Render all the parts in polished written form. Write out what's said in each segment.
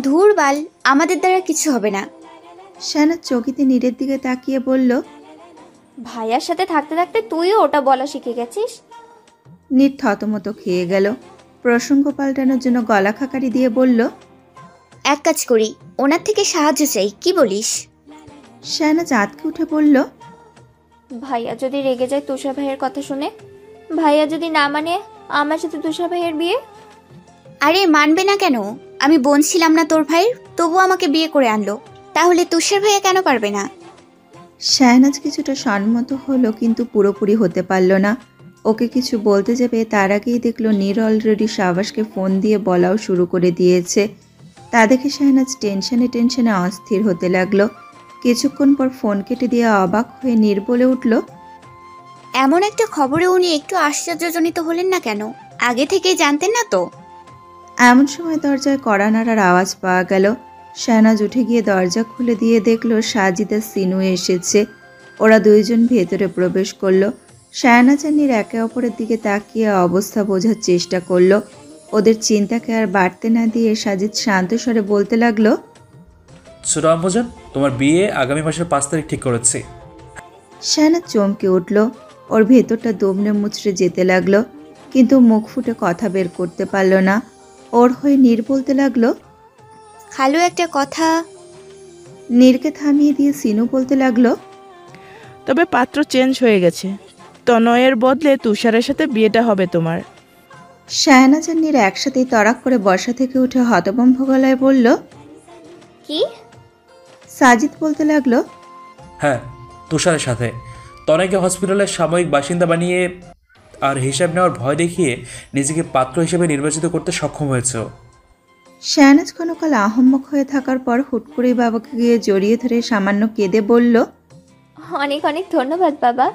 ধুর বাল, আমাদের দ্বারা কিছু হবে না। শায়নাজ চকিতে নীরের দিকে তাকিয়ে বলল, ভাইয়ার সাথে থাকতে থাকতে তুইও ওটা বলা শিখে গেছিস। নীর থতমত খেয়ে গেল। প্রসঙ্গ পাল্টানোর জন্য গলা খাকারি দিয়ে বলল, এক কাজ করি, ওনার থেকে সাহায্য চাই, কি বলিস? শায়নাজ আঁতকে উঠে বলল, ভাইয়া যদি রেগে যায় তুষার ভাইয়ের কথা শুনে, ভাইয়া যদি না মানে আমার সাথে তুষার ভাইয়ের বিয়ে। আরে মানবে না কেন? আমি বোন ছিলাম না তোর ভাইয়ের, তবু আমাকে বিয়ে করে আনলো, তাহলে তুষার ভাইয়া কেন পারবে না? শায়নাজ কিছুটা সম্মত হলো, কিন্তু পুরোপুরি হতে পারল না। ওকে কিছু বলতে যাবে তার আগেই দেখলো নীর অলরেডি সাবাসকে ফোন দিয়ে বলাও শুরু করে দিয়েছে। তা দেখে শায়নাজ টেনশনে অস্থির হতে লাগলো। কিছুক্ষণ পর ফোন কেটে দিয়ে অবাক হয়ে নীর বলে উঠল, এমন একটা খবরে উনি একটু আশ্চর্যজনিত হলেন না কেন? আগে থেকেই জানতেন না তো? এমন সময় দরজায় কড়া নাড়ার আওয়াজ পাওয়া গেল। শায়নাজ উঠে গিয়ে দরজা খুলে দিয়ে দেখলো সাজিদ আর সিনু এসেছে। ওরা দুইজন ভেতরে প্রবেশ করলো। শায়নাজ আর নীর একে অপরের দিকে তাকিয়ে অবস্থা বোঝার চেষ্টা করলো। ওদের চিন্তাকে আর বাড়তে না দিয়ে সাজিদ শান্ত স্বরে বলতে লাগলো, ছোট আম্মুজান, তোমার বিয়ে আগামী মাসের 5 তারিখ ঠিক করেছি। শায়নাজ চমকে উঠল। ওর ভেতরটা দমনে মুচড়ে যেতে লাগলো, কিন্তু মুখ ফুটে কথা বের করতে পারল না। ওর হয়ে নীর বলতে লাগলো, খালু একটা কথা। নীরকে থামিয়ে দিয়ে সিনু বলতে লাগলো, তবে পাত্র চেঞ্জ হয়ে গেছে, তনয়ের বদলে তুষারের সাথে বিয়েটা হবে তোমার। শায়নাজ আর নীর একসাথেই তড়াক করে বসা থেকে উঠে হতভম্ব গলায় বলল, কি? সাজিদ বলতে লাগলো, হ্যাঁ, তুষারের সাথে। তনয়কে হসপিটালের সাময়িক বাসিন্দা বানিয়ে আর হিসাব নেওয়ার ভয় দেখিয়ে নিজেকে পাত্র হিসেবে নির্বাচিত করতে সক্ষম হয়েছে। শায়নাজ ক্ষণকাল আহম্মক হয়ে থাকার পর হুট করেই বাবাকে গিয়ে জড়িয়ে ধরে সামান্য কেঁদে বলল, অনেক অনেক ধন্যবাদ বাবা।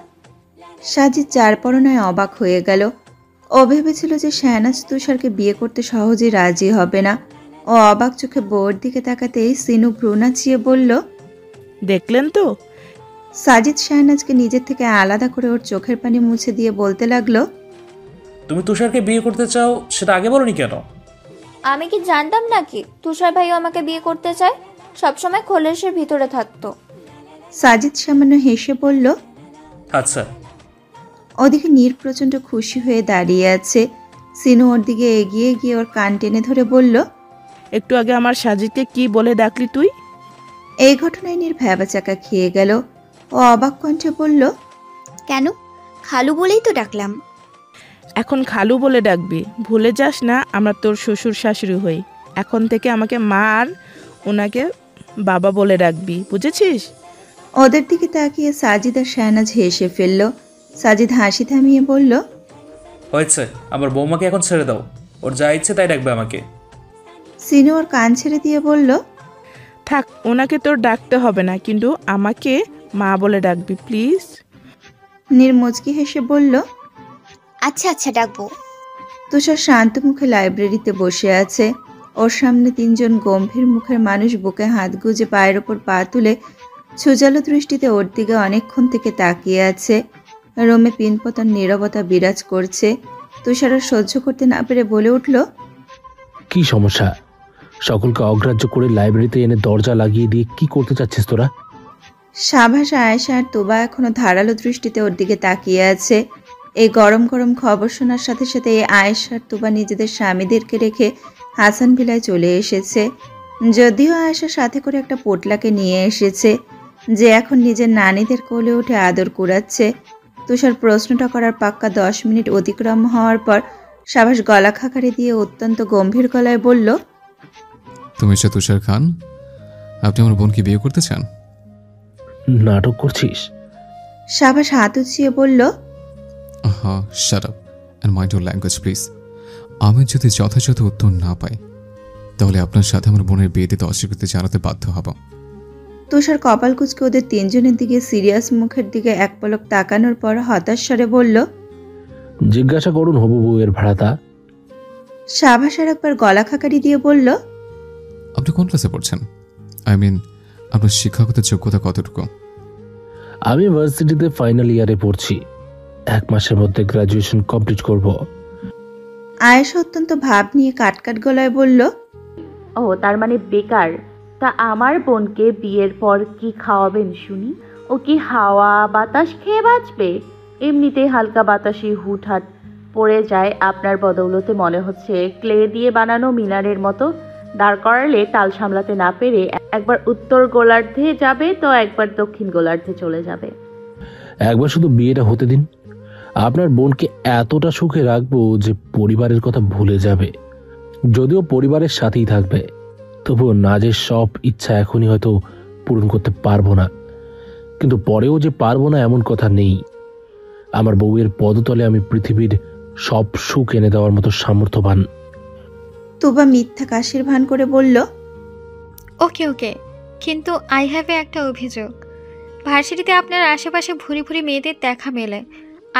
সাজিদ যার পরনায় অবাক হয়ে গেল। ও ভেবেছিল যে শায়নাজ তুষারকে বিয়ে করতে সহজে রাজি হবে না। ও অবাক চোখে বউর দিকে তাকাতেই সিনু ভ্রু নাচিয়ে বলল, দেখলেন তো? সাজিদ শায়নাজকে নিজের থেকে আলাদা করে ওর চোখের পানি মুছে দিয়ে বলতে লাগলো, তুমি তুষারকে বিয়ে করতে চাও, সেটা আগে বলোনি কেন? আমি কি জানতাম নাকি তুষার ভাইও আমাকে বিয়ে করতে চায়? সবসময় খোলসের ভিতরে থাকতো। সাজিদ সামান্য হেসে বলল। আচ্ছা। ওদিকে নীর প্রচণ্ড খুশি হয়ে দাঁড়িয়ে আছে। সিনু ওর দিকে এগিয়ে গিয়ে ওর কান টেনে ধরে বলল, একটু আগে আমার সাজিদকে কি বলে ডাকলি তুই? এই ঘটনায় নীর ভ্যাবাচাকা খেয়ে গেল। ও অবাক কণ্ঠে বলল, কেন? খালু বলেই তো ডাকলাম। এখন খালু বলে ডাকবি, ভুলে যাস না আমরা তোর শ্বশুর শাশুড়ি হই। এখন থেকে আমাকে মা আর ওনাকে বাবা বলে ডাকবি, বুঝেছিস? ওদের দিকে তাকিয়ে সাজিদ আর শায়নাজ হেসে ফেলল। সাজিদ হাসি থামিয়ে বলল, হয়েছে, আমার বৌমাকে এখন ছেড়ে দাও, ওর যা ইচ্ছে তাই ডাকবে আমাকে। সিনু ওর কান ছেড়ে দিয়ে বলল, থাক, ওনাকে তোর ডাকতে হবে না, কিন্তু আমাকে মা বলে ডাকবি প্লিজ। নীর মুচকি হেসে বলল, আচ্ছা আচ্ছা ডাকবো। তুষার শান্ত মুখে লাইব্রেরিতে বসে আছে। ওর সামনে তিনজন গম্ভীর মুখের মানুষ বুকে হাত গুজে পায়ের ওপর পা তুলে সুজালো দৃষ্টিতে ওর দিকে অনেকক্ষণ থেকে তাকিয়ে আছে। রোমে পিনপতন নীরবতা বিরাজ করছে। তুষার আর সহ্য করতে না পেরে বলে উঠল, কি সমস্যা? সকলকে অগ্রাহ্য করে লাইব্রেরিতে এনে দরজা লাগিয়ে দিয়ে কি করতে চাচ্ছিস তোরা? সাভাস, আয়েশা আর তোবা এখনো ধারালো দৃষ্টিতে ওর দিকে তাকিয়ে আছে। এই গরম গরম খবর শোনার সাথে সাথে আয়েশা আর তোবা নিজেদের স্বামীদেরকে রেখে হাসান ভিলায় চলে এসেছে। যদিও আয়েশা সাথে করে একটা পোটলাকে নিয়ে এসেছে, যে এখন নিজের নানীদের কোলে উঠে আদর কুড়াচ্ছে। তুষার প্রশ্নটা করার পাক্কা 10 মিনিট অতিক্রম হওয়ার পর সাভাস গলা খাকারি দিয়ে অত্যন্ত গম্ভীর গলায় বলল, তুমি সে তুষার খান, আপনি আমার বোনকে বিয়ে করতে চান? নাটক করছিস? সাভাস হাত উঁচিয়ে বলল, হ্যাঁ, shut up and mind your language please. আমি যদি যথাযথ উত্তর না পাই তাহলে আপনার সাথে আমার বোনের বিয়ে দিতে অস্বীকৃতি জানাতে বাধ্য হব। তুষার কপাল কুঁচকে ওদের তিনজনের দিকে সিরিয়াস মুখের দিকে এক পলক তাকানোর পর হতাশ স্বরে বলল, জিজ্ঞাসা করুন হবু বউয়ের ভাড়াতা। সাভাস আর একবার গলা খাকারি দিয়ে বলল, আপনি কোন ক্লাসে পড়ছেন? আই মিন, আপনার শিক্ষাগত যোগ্যতা কতটুকু? আমি ভার্সিটিতে ফাইনাল ইয়ারে পড়ছি, 1 মাসের মধ্যে গ্রাজুয়েশন কমপ্লিট করব। আয়েশা অত্যন্ত ভাব নিয়ে কাটকাট গলায় বলল, ও তার মানে বেকার। তা আমার বোনকে বিয়ের পর কি খাওয়াবেন শুনি? ও কি হাওয়া বাতাস খেয়ে বাঁচবে? এমনিতেই হালকা বাতাসে হুটহাট পড়ে যায়। আপনার বদৌলতে মনে হচ্ছে ক্লে দিয়ে বানানো মিনারের মতো দাঁড় করালে তাল সামলাতে না পেরে একবার উত্তর গোলার্ধে যাবে তো একবার দক্ষিণ গোলার্ধে চলে যাবে। একবার শুধু বিয়েটা হতে দিন। আপনার বোনকে এতটা সুখে রাখবো যে পরিবারের কথা ভুলে যাবে। যদিও পরিবারের সাথেই থাকবে, তবুও নাজের সব ইচ্ছা এখনই হয়তো পূরণ করতে পারবো না, কিন্তু পরেও যে পারবো না এমন কথা নেই। আমার বউয়ের পদতলে আমি পৃথিবীর সব সুখ এনে দেওয়ার মতো সামর্থ্যবান। তুবা মিথ্যা কাশির ভান করে বলল, ওকে ওকে, কিন্তু আই হ্যাভ একটা অভিযোগ। ভার্সিটিতে আপনার আশেপাশে ভুরি ভুরি মেয়েদের দেখা মেলে,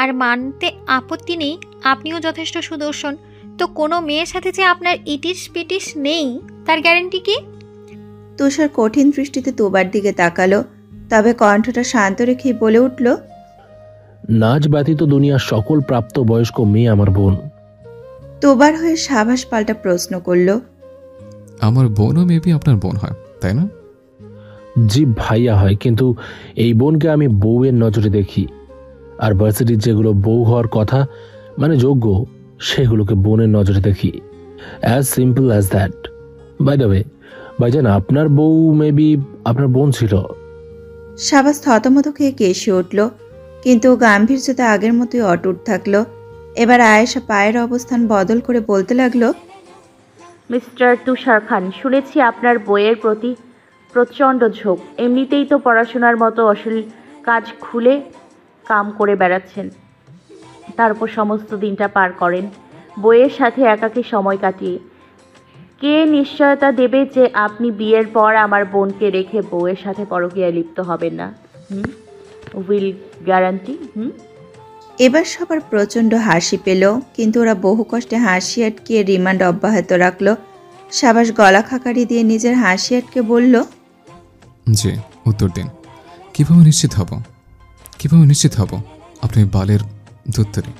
আর মানতে আপত্তি নেই আপনিও যথেষ্ট সুদর্শন, তো কোনো মেয়ের সাথে যে আপনার ইটিস পিটিস নেই তার গ্যারান্টি কি? তুষার কঠিন দৃষ্টিতে তুবার দিকে তাকালো, তবে কণ্ঠটা শান্ত রেখেই বলে উঠল, নাচ ব্যতীত দুনিয়ার সকল প্রাপ্ত বয়স্ক মেয়ে আমার বোন। তুবার হয়ে সাবাস পাল্টা প্রশ্ন করল, আমার বোনও মেবি আপনার বোন হয়, তাই না? জি ভাইয়া হয়, কিন্তু এই বোনকে আমি বউয়ের নজরে দেখি, আর ভার্সিটির যেগুলো বউ হওয়ার কথা মানে যোগ্য, সেগুলোকে বোনের নজরে দেখি। As simple as that. By the way ভাইজান, আপনার বউ মেবি আপনার বোন ছিল। সাবাস থতমত খেয়ে কেশে উঠল, কিন্তু গাম্ভীর্যতা আগের মতোই অটুট থাকলো। এবার আয়েশা পায়ের অবস্থান বদল করে বলতে লাগলো, মিস্টার তুষার খান, শুনেছি আপনার বইয়ের প্রতি প্রচণ্ড ঝোঁক। এমনিতেই তো পড়াশোনার মতো অশ্লীল কাজ খুলে কাম করে বেড়াচ্ছেন, তারপর সমস্ত দিনটা পার করেন বইয়ের সাথে একাকী সময় কাটিয়ে। কে নিশ্চয়তা দেবে যে আপনি বিয়ের পর আমার বোনকে রেখে বউয়ের সাথে পরকীয়ায় লিপ্ত হবেন না? Will guarantee? এবার সবার প্রচণ্ড হাসি পেল, কিন্তু ওরা বহু কষ্টে হাসি আটকিয়ে রিমান্ড অব্যাহত রাখলো। সাবাস গলা খাকারি দিয়ে নিজের হাসি আটকে বলল, জি, উত্তর দিন। কিভাবে নিশ্চিত হব আপনি বালের দত্তরে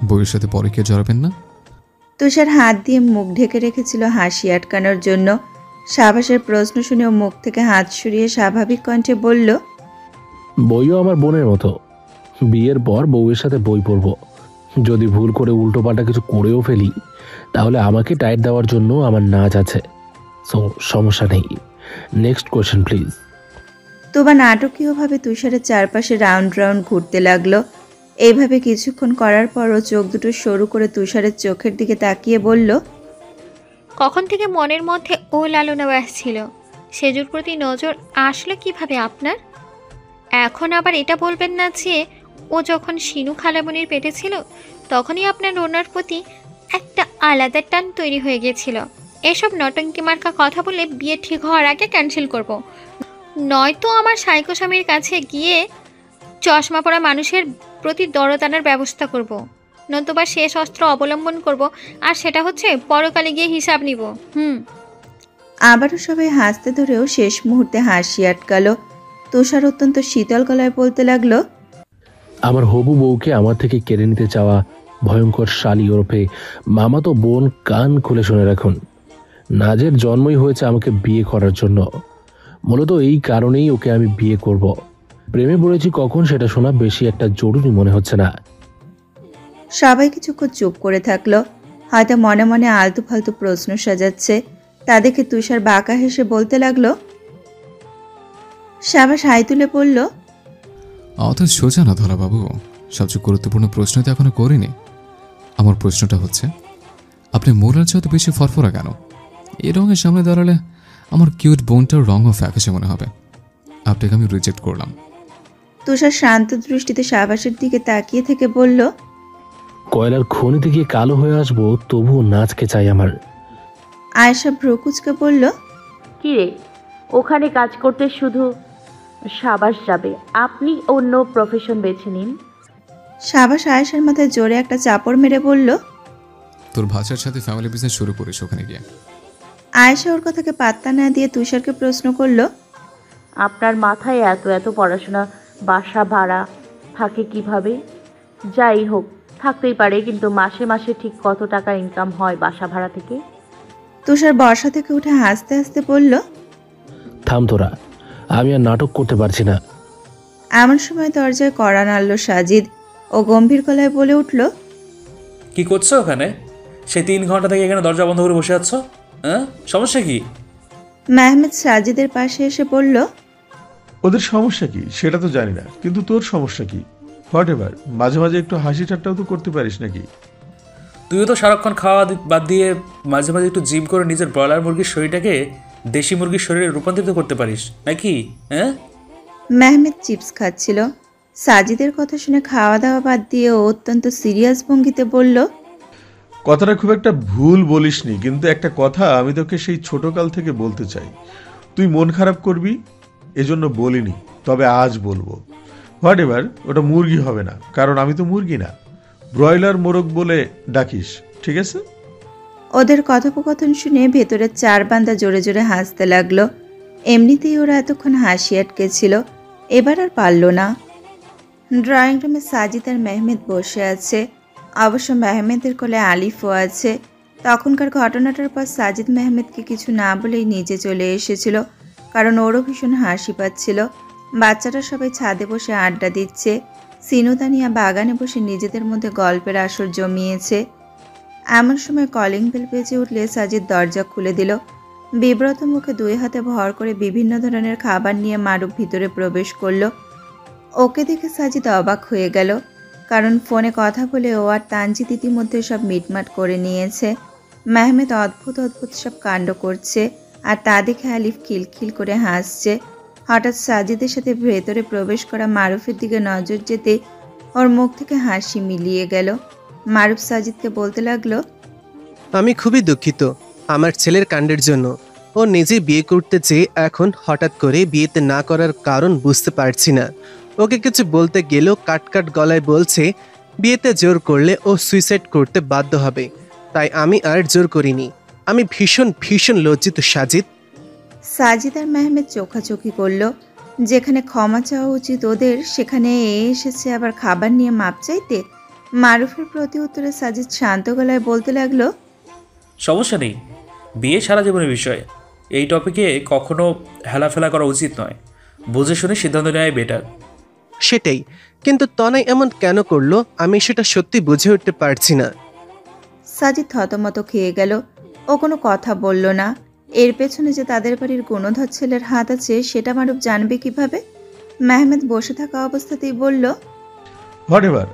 বউয়ের সাথে পরকীয়া জড়াবেন না? তুষার হাত দিয়ে মুখ ঢেকে রেখেছিল হাসি আটকানোর জন্য। সাবাসের প্রশ্ন শুনেও মুখ থেকে হাত সরিয়ে স্বাভাবিক কণ্ঠে বলল, বইও আমার বোনের মতো। বিয়ের পর বউয়ের সাথে বই পড়ব। যদি ভুল করে উল্টোপাল্টা কিছু করেও ফেলি, তাহলে আমাকে টাইট দেওয়ার জন্য আমার নাচ আছে। সো সমস্যা নেই। Next question please. তোবা নাটকীয়ভাবে তুষারের চারপাশে রাউন্ড রাউন্ড ঘুরতে লাগলো। এইভাবে কিছুক্ষণ করার পরও চোখ দুটো সরু করে তুষারের চোখের দিকে তাকিয়ে বলল, কখন থেকে মনের মধ্যে ও লালনা ছিল, সেজুর প্রতি নজর আসলো কিভাবে আপনার? এখন আবার এটা বলবেন না যে ও যখন শিনু খালামণির পেটে ছিল তখনই আপনার ওনার প্রতি একটা আলাদা টান তৈরি হয়ে গিয়েছিল। এসব নটঙ্কি মার্কা কথা বলে বিয়ে ঠিক হওয়ার আগে ক্যান্সেল করব, নয়তো আমার সাইকো স্বামীর কাছে গিয়ে চশমা পরা মানুষের প্রতি দরদ আনার ব্যবস্থা করব, নতুবা শেষ অস্ত্র অবলম্বন করব, আর সেটা হচ্ছে পরকালে গিয়ে হিসাব নিব। আবারও সবাই হাসতে ধরেও শেষ মুহূর্তে হাসি আটকালো। তুষার অত্যন্ত শীতল গলায় বলতে লাগলো, আমার হবু বউকে আমার থেকে কেড়ে নিতে চাওয়া ভয়ঙ্কর শালী ওরফে মামাতো বোন কান খুলে শুনে রাখুন। নাজের জন্মই হয়েছে আমাকে বিয়ে করার জন্য। মূলত এই কারণেই ওকে আমি বিয়ে করব। প্রেমে পড়েছি কখন সেটা শোনা বেশি একটা জরুরি মনে হচ্ছে না। সবাই কিছুক্ষণ চুপ করে থাকলো, হয়তো মনে মনে আলতু ফালতু প্রশ্ন সাজাচ্ছে। তা দেখে তুষার বাঁকা হেসে বলতে লাগলো, সাবাস হাই তুলে পড়ল, অত সোজা না ধলাবাবু, সবচেয়ে গুরুত্বপূর্ণ প্রশ্ন তো এখনো করিনি। আমার প্রশ্নটা হচ্ছে, আপনি মোরার চেয়ে বেশি ফরফরা কেন? এই রঙের সামনে দাঁড়ালে আমার কিউট বোনটার রঙও ফ্যাকাশে মনে হবে। আপনাকে আমি রিজেক্ট করলাম। তুষার শান্ত দৃষ্টিতে সাবাসের দিকে তাকিয়ে থেকে বলল, কয়লার খনিতে গিয়ে কালো হয়ে আসবো, তবুও নাচকে চাই আমার। আয়েশা ভ্রুকুচকে বলল, কি রে, ওখানে কাজ করতে শুধু সাবাস যাবে, আপনি অন্য প্রফেশন বেছে নিন। সাবাস আয়েশার মাথায় জোরে একটা চাপড় মেরে বলল, তোর ভাষার সাথে ফ্যামিলি বিজনেস শুরু করিস ওখানে গিয়ে। আয়েশা ওর কথাকে পাত্তা না দিয়ে তুষারকে প্রশ্ন করল, আপনার মাথায় এত এত পড়াশোনা, বাসা ভাড়া থাকে কিভাবে? যাই হোক থাকতেই পারে, কিন্তু মাসে মাসে ঠিক কত টাকা ইনকাম হয় বাসা ভাড়া থেকে? তুষার বসা থেকে উঠে হাসতে হাসতে বলল, থাম তোরা, আমি আর নাটক করতে পারছি না। এমন সময় দরজায় কড়া নাড়ল সাজিদ। ও গম্ভীর গলায় বলে উঠল, কি করছো ওখানে? সেই 3 ঘন্টা থেকে এখানে দরজা বন্ধ করে বসে আছো, হ্যাঁ? সমস্যা কি? মেহমেদ সাজিদের পাশে এসে বলল, ওদের সমস্যা কি সেটা তো জানি না, কিন্তু তোর সমস্যা কি? হোয়াট এভার, মাঝে মাঝে একটু হাসি ঠাট্টাও তো করতে পারিস নাকি? তুইও তো সারাক্ষণ খাওয়া বাদ দিয়ে মাঝে মাঝে একটু জিম করে নিজের ব্রয়লার মুরগির শরীরটাকে দেশি মুরগির শরীরে রূপান্তরিত করতে পারিস নাকি, হ্যাঁ? মেহমেদ চিপস খাচ্ছিল। সাজিদের কথা শুনে খাওয়া দাওয়া বাদ দিয়ে ও অত্যন্ত সিরিয়াস ভঙ্গিতে বলল, কথাটা খুব একটা ভুল বলিসনি, কিন্তু একটা কথা আমি তোকে সেই ছোটকাল থেকে বলতে চাই। তুই মন খারাপ করবি এজন্য বলিনি, তবে আজ বলবো। হোয়াট এভার, ওটা মুরগি হবে না, কারণ আমি তো মুরগি না, ব্রয়লার মোরগ বলে ডাকিস, ঠিক আছে? ওদের কথোপকথন শুনে ভেতরের 4 বান্দা জোরে জোরে হাসতে লাগলো। এমনিতেই ওরা এতক্ষণ হাসি আটকেছিল, এবার আর পারল না। ড্রয়িং রুমে সাজিদ আর মেহমেদ বসে আছে। অবশ্য মেহমেদের কোলে আলিফও আছে। তখনকার ঘটনাটার পর সাজিদ মেহমেদকে কিছু না বলেই নিচে চলে এসেছিল, কারণ ওরও ভীষণ হাসি পাচ্ছিল। বাচ্চারা সবাই ছাদে বসে আড্ডা দিচ্ছে। সিনুদানিয়া বাগানে বসে নিজেদের মধ্যে গল্পের আসর জমিয়েছে। এমন সময় কলিং বেল বেজে উঠলে সাজিদ দরজা খুলে দিল। বিব্রত মুখে 2 হাতে ভর করে বিভিন্ন ধরনের খাবার নিয়ে মারুফ ভিতরে প্রবেশ করলো। ওকে দেখে সাজিদ অবাক হয়ে গেল, কারণ ফোনে কথা বলে ও আর তানজিদ ইতিমধ্যে সব মিটমাট করে নিয়েছে। মেহমেদ অদ্ভুত অদ্ভুত সব কাণ্ড করছে, আর তা দেখে আলিফ খিলখিল করে হাসছে। হঠাৎ সাজিদের সাথে ভেতরে প্রবেশ করা মারুফের দিকে নজর যেতে ওর মুখ থেকে হাসি মিলিয়ে গেল। মারুফ সাজিদকে বলতে লাগলো, আমি খুবই দুঃখিত আমার ছেলের কাণ্ডের জন্য। ও নিজে বিয়ে করতে চেয়ে এখন হঠাৎ করে বিয়েতে না করার কারণ বুঝতে পারছি না। ওকে কিছু বলতে গেলেও কাট গলায় বলছে বিয়েতে জোর করলে ও সুইসাইড করতে বাধ্য হবে, তাই আমি আর জোর করিনি। আমি ভীষণ ভীষণ লজ্জিত সাজিদ। সাজিদ আর মেহমেদ চোখাচোখি করলো। যেখানে ক্ষমা চাওয়া উচিত ওদের, সেখানে এসেছে আবার খাবার নিয়ে মাপ চাইতে। মারুফের প্রতি উত্তরে সাজিদ শান্ত গলায় বলতে লাগলো, সমস্যা নেই, বিয়ে সারা জীবনের বিষয়, এই টপিকে কখনো হেলাফেলা করা উচিত নয়, বুঝে শুনে সিদ্ধান্ত নেওয়াই বেটার। সেটাই, কিন্তু তনয় এমন কেন করলো আমি সেটা সত্যি বুঝে উঠতে পারছি না। সাজিদ থতমত খেয়ে গেল। ও কোনো কথা বলল না। এর পেছনে যে তাদের বাড়ির গুণধর ছেলের হাত আছে সেটা মারুফ জানবে কিভাবে? মেহমেদ বসে থাকা অবস্থাতেই বলল, হোয়াট এভার,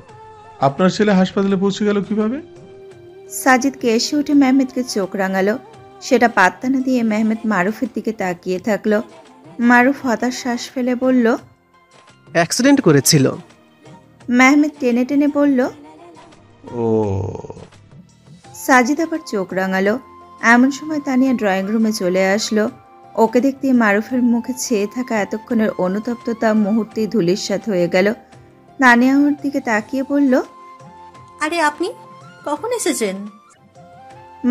আপনার ছেলে হাসপাতালে পৌঁছে গেল কিভাবে? সাজিদ কেসে উঠে মেহমেদকে চোখ রাঙালো। সেটা পাত্তা না দিয়ে মেহমেদ মারুফের দিকে তাকিয়ে থাকলো। মারুফ হতাশ শ্বাস ফেলে বলল, অ্যাক্সিডেন্ট করেছিল। মেহমেদ টেনে টেনে বলল, ও। সাজিদ আবার চোখ রাঙালো। এমন সময় তানিয়া ড্রয়িং রুমে চলে আসলো। ওকে দেখতে মারুফের মুখে ছেয়ে থাকা এতক্ষণের অনুতপ্ততা মুহূর্তেই ধূলিসাৎ হয়ে গেল। তানিয়া ওর দিকে তাকিয়ে বলল, আরে আপনি কখন এসেছেন?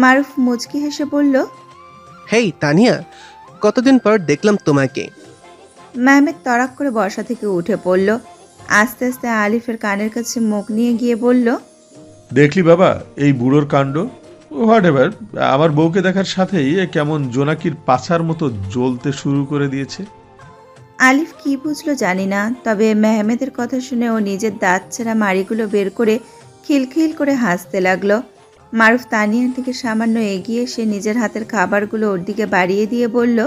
মারুফ মুচকি হেসে বলল, হেই তানিয়া, কতদিন পর দেখলাম তোমাকে। মেহমেদ তড়াক করে বসা থেকে উঠে পড়ল। আস্তে আস্তে আলিফের কানের কাছে মুখ নিয়ে গিয়ে বলল, দেখলি বাবা এই বুড়োর কাণ্ড? হোয়াট এভার, আমার বউকে দেখার সাথেই এ কেমন জোনাকির পাছার মতো জ্বলতে শুরু করে দিয়েছে। আলিফ কি বুঝলো জানি না, তবে মেহমেদের কথা শুনে ও নিজের দাঁত ছেঁড়া মাড়িগুলো বের করে খিলখিল করে হাসতে লাগলো। মারুফ তানিয়ার দিকে সামান্য এগিয়ে এসে নিজের হাতের খাবারগুলো ওর দিকে বাড়িয়ে দিয়ে বলল,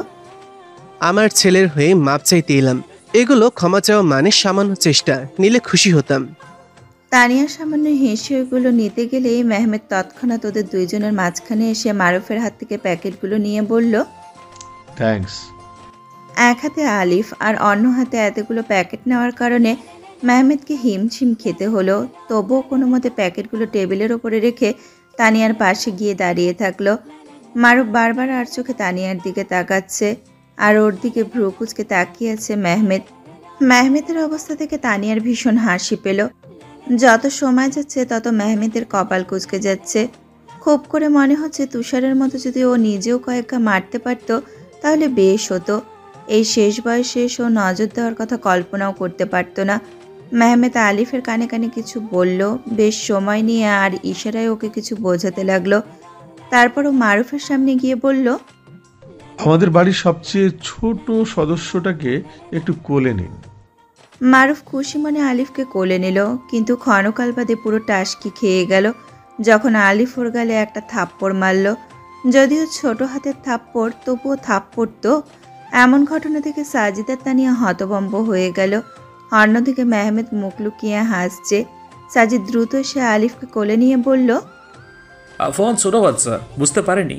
আমার ছেলের হয়ে মাপ চাইতে এলাম। এগুলো ক্ষমা চাওয়া মানে সামান্য চেষ্টা, নিলে খুশি হতাম। তানিয়া সামান্য হেসে ওইগুলো নিতে গেলেই মেহমেদ তৎক্ষণাৎ ওদের দুইজনের মাঝখানে এসে মারুফের হাত থেকে প্যাকেটগুলো নিয়ে বলল, থ্যাঙ্কস। এক হাতে আলিফ আর অন্য হাতে এতগুলো প্যাকেট নেওয়ার কারণে মেহমেদকে হিমশিম খেতে হলো। তবুও কোনো মতে প্যাকেটগুলো টেবিলের ওপরে রেখে তানিয়ার পাশে গিয়ে দাঁড়িয়ে থাকলো। মারুফ বারবার আর চোখে তানিয়ার দিকে তাকাচ্ছে, আর ওর দিকে ভ্রু কুচকে তাকিয়ে আছে মেহমেদ। মেহমেদের অবস্থা থেকে তানিয়ার ভীষণ হাসি পেল। যত সময় যাচ্ছে তত মেহমেদের কপাল কুচকে যাচ্ছে। খুব করে মনে হচ্ছে তুষারের মতো যদি ও নিজেও কয়েকটা মারতে পারত তাহলে বেশ হতো। এই শেষ বয়সে ও নজর দেওয়ার কথা কল্পনাও করতে পারত না। মেহমেদ আলিফের কানে কানে কিছু বলল, বেশ সময় নিয়ে, আর ইশারায় ওকে কিছু বোঝাতে লাগলো। তারপরও মারুফের সামনে গিয়ে বলল, আমাদের বাড়ির সবচেয়ে ছোট সদস্যটাকে একটু কোলে নিন। মারুফ খুশি মনে আলিফকে কোলে নিল, কিন্তু ক্ষণকাল বাদে পুরো টাসকি খেয়ে গেল যখন আলিফ ওর গালে একটা থাপ্পড় মারল। যদিও ছোট হাতের থাপ্পড়, তবুও থাপ্পড় তো। এমন ঘটনা থেকে সাজিদার তানিয়া হতভম্ব হয়ে গেল। অন্যদিকে মেহমেদ মুখ লুকিয়ে হাসছে। সাজিদ দ্রুত সে আলিফকে কোলে নিয়ে বলল, আফওয়ান ছোট বাচ্চা, বুঝতে পারেনি।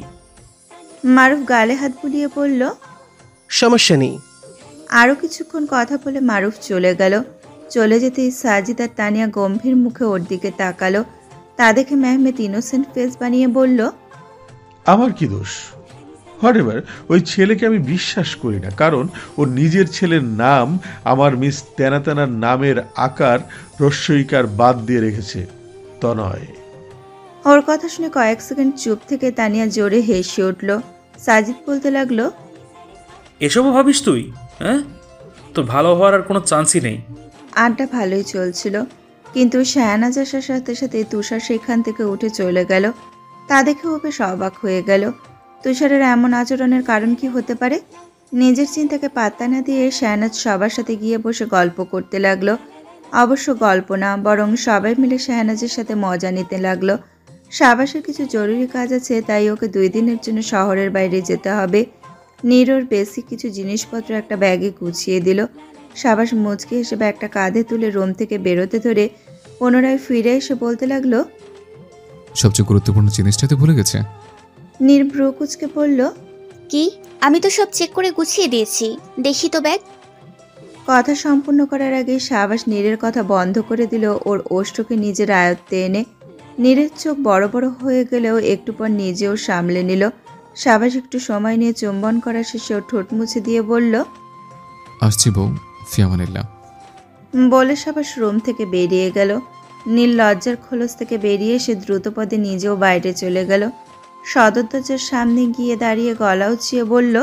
মারুফ গালে হাত বুলিয়ে বলল, সমস্যা নেই। আরও কিছুক্ষণ কথা বলে মারুফ চলে গেল। চলে যেতেই সাজিদ আর তানিয়া গম্ভীর মুখে ওর দিকে তাকালো। তা দেখে মেহমেদ ইনোসেন্ট ফেস বানিয়ে বলল, আমার কি দোষ? হোয়াটএভার, ওই ছেলেকে আমি বিশ্বাস করি না, কারণ ওর নিজের ছেলের নাম আমার মিস তেনাতেনার নামের আকার রস্যইকার বাদ দিয়ে রেখেছে। তনয়। ওর কথা শুনে কয়েক সেকেন্ড চুপ থেকে তানিয়া জোরে হেসে উঠল। সাজিদ বলতে লাগলো, এসবও ভাবিস তুই? হ্যাঁ, তোর ভালো হওয়ার আর কোনো চান্সই নেই। আড্ডা ভালোই চলছিল, কিন্তু শাহনাজ আসার সাথে সাথে তুষার সেখান থেকে উঠে চলে গেল। তা দেখে ও বেশ অবাক হয়ে গেল। তুষারের এমন আচরণের কারণ কি হতে পারে? নিজের চিন্তাকে পাত্তা না দিয়ে শাহনাজ সবার সাথে গিয়ে বসে গল্প করতে লাগলো। অবশ্য গল্প না, বরং সবাই মিলে শাহনাজের সাথে মজা নিতে লাগলো। শাবাশের কিছু জরুরি কাজ আছে, তাই ওকে 2 দিনের জন্য শহরের বাইরে যেতে হবে। নীরর বেসিক কিছু জিনিসপত্র একটা ব্যাগে গুছিয়ে দিল। শাবাশ মুচকি এসে ব্যাগটা কাঁধে তুলে রুম থেকে বেরোতে ধরে পুনরায় ফিরে এসে বলতে লাগলো, সবচেয়ে গুরুত্বপূর্ণ জিনিসটাতে ভুলে গেছে। নীর ভ্রু কুচকে বলল, কি? আমি তো সব চেক করে গুছিয়ে দিয়েছি, দেখি তো ব্যাগ। কথা সম্পূর্ণ করার আগে শাবাশ নীরের কথা বন্ধ করে দিল ওর ওষ্ঠকে নিজের আয়ত্তে এনে। নীরের চোখ বড় বড় হয়ে গেলেও একটু পর নিজেও সামলে নিল। শাবাশ একটু সময় নিয়ে চুম্বন করা শেষে ওর ঠোঁট মুছে দিয়ে বলল, আসছি বউ, ফিয়ামানিল্লাহ। বলে শাবাশ রুম থেকে বেরিয়ে গেল। নীল লজ্জার খোলস থেকে বেরিয়ে এসে দ্রুতপদে নিজেও বাইরে চলে গেল। সদর দরজার সামনে গিয়ে দাঁড়িয়ে গলা উঁচিয়ে বলল,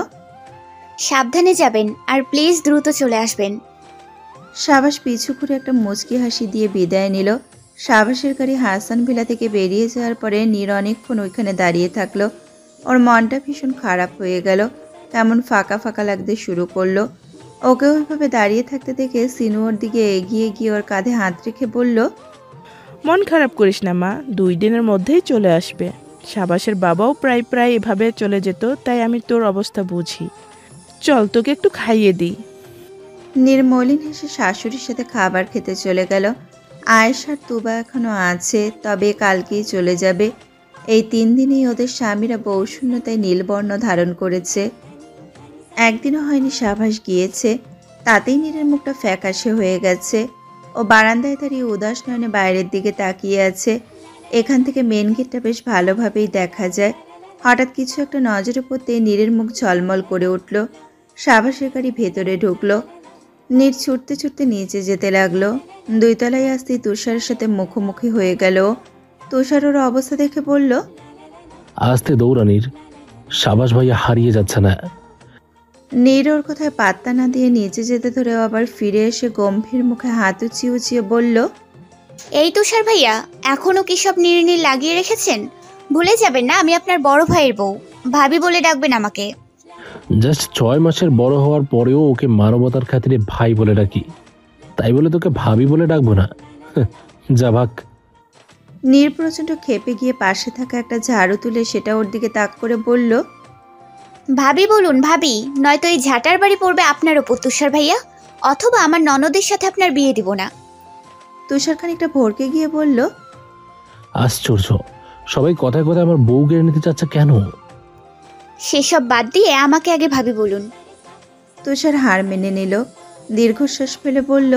সাবধানে যাবেন আর প্লিজ দ্রুত চলে আসবেন। শাবাশ পিছু ঘুরে একটা মুচকি হাসি দিয়ে বিদায় নিল। শাবাশের গাড়ি হাসান ভিলা থেকে বেরিয়ে যাওয়ার পরে নীর অনেকক্ষণ ওইখানে দাঁড়িয়ে থাকলো। ওর মনটা ভীষণ খারাপ হয়ে গেল, কেমন ফাঁকা ফাঁকা লাগতে শুরু করলো। ওকে ওইভাবে দাঁড়িয়ে থাকতে দেখে সিনু ওর দিকে এগিয়ে গিয়ে ওর কাঁধে হাত রেখে বলল, মন খারাপ করিস না মা, 2 দিনের মধ্যেই চলে আসবে। শাবাশের বাবাও প্রায় প্রায় এভাবে চলে যেত, তাই আমি তোর অবস্থা বুঝি। চল তোকে একটু খাইয়ে দিই। নির্মলিন হেসে শাশুড়ির সাথে খাবার খেতে চলে গেল। আয়েশার তুবা এখনো আছে, তবে কালকেই চলে যাবে। এই 3 দিনেই ওদের স্বামীরা বৌশূন্যতায় নীলবর্ণ ধারণ করেছে। একদিনও হয়নি শাবাশ গিয়েছে, তাতেই নীরের মুখটা ফ্যাকাশে হয়ে গেছে। ও বারান্দায় দাঁড়িয়ে উদাস নয়নে বাইরের দিকে তাকিয়ে আছে। এখান থেকে মেন গেটটা বেশ ভালোভাবেই দেখা যায়। হঠাৎ কিছু একটা নজরে পড়তে নীরের মুখ ঝলমল করে উঠল। শাবাশের গাড়ি ভেতরে ঢুকলো। নীর ছুটতে ছুটতে নিচে যেতে লাগলো। 2 তলায় আসতেই তুষারের সাথে মুখোমুখি হয়ে গেল। তুষার ওর অবস্থা দেখে বলল, আস্তে দৌড়ানির, শাবাশ ভাইয়া হারিয়ে যাচ্ছে না। নীর ওর কথায় পাত্তা না দিয়ে নিচে যেতে ধরে আবার ফিরে এসে গম্ভীর মুখে হাত উঁচিয়ে উঁচিয়ে বলল, এই তুষার ভাইয়া, এখনো কি সব নির্নীল লাগিয়ে রেখেছেন? ভুলে যাবেন না আমি আপনার বড় ভাইয়ের বউ। ভাবি বলে ডাকবেন আমাকে। জাস্ট 6 মাসের বড় হওয়ার পরেও ওকে মানবতার খাতিরে ভাই বলে ডাকি, তাই বলে তোকে ভাবি বলে ডাকবো না? যা ভাগ। নীর প্রচণ্ড ক্ষেপে গিয়ে পাশে থাকা একটা ঝাড়ু তুলে সেটা ওর দিকে তাক করে বলল, ভাবি বলুন ভাবি, নয়তো এই ঝাঁটার বাড়ি পড়বে আপনার ওপর তুষার ভাইয়া, অথবা আমার ননদের সাথে আপনার বিয়ে দিব না। তুষার খানিকটা ভরকে গিয়ে বলল, আশ্চর্য, সবাই কথায় কথায় আমার বউ কেড়ে নিতে চাচ্ছে কেন? সেসব বাদ দিয়ে আমাকে আগে ভাবি বলুন। তুষার হার মেনে নিল। দীর্ঘশ্বাস ফেলে বলল,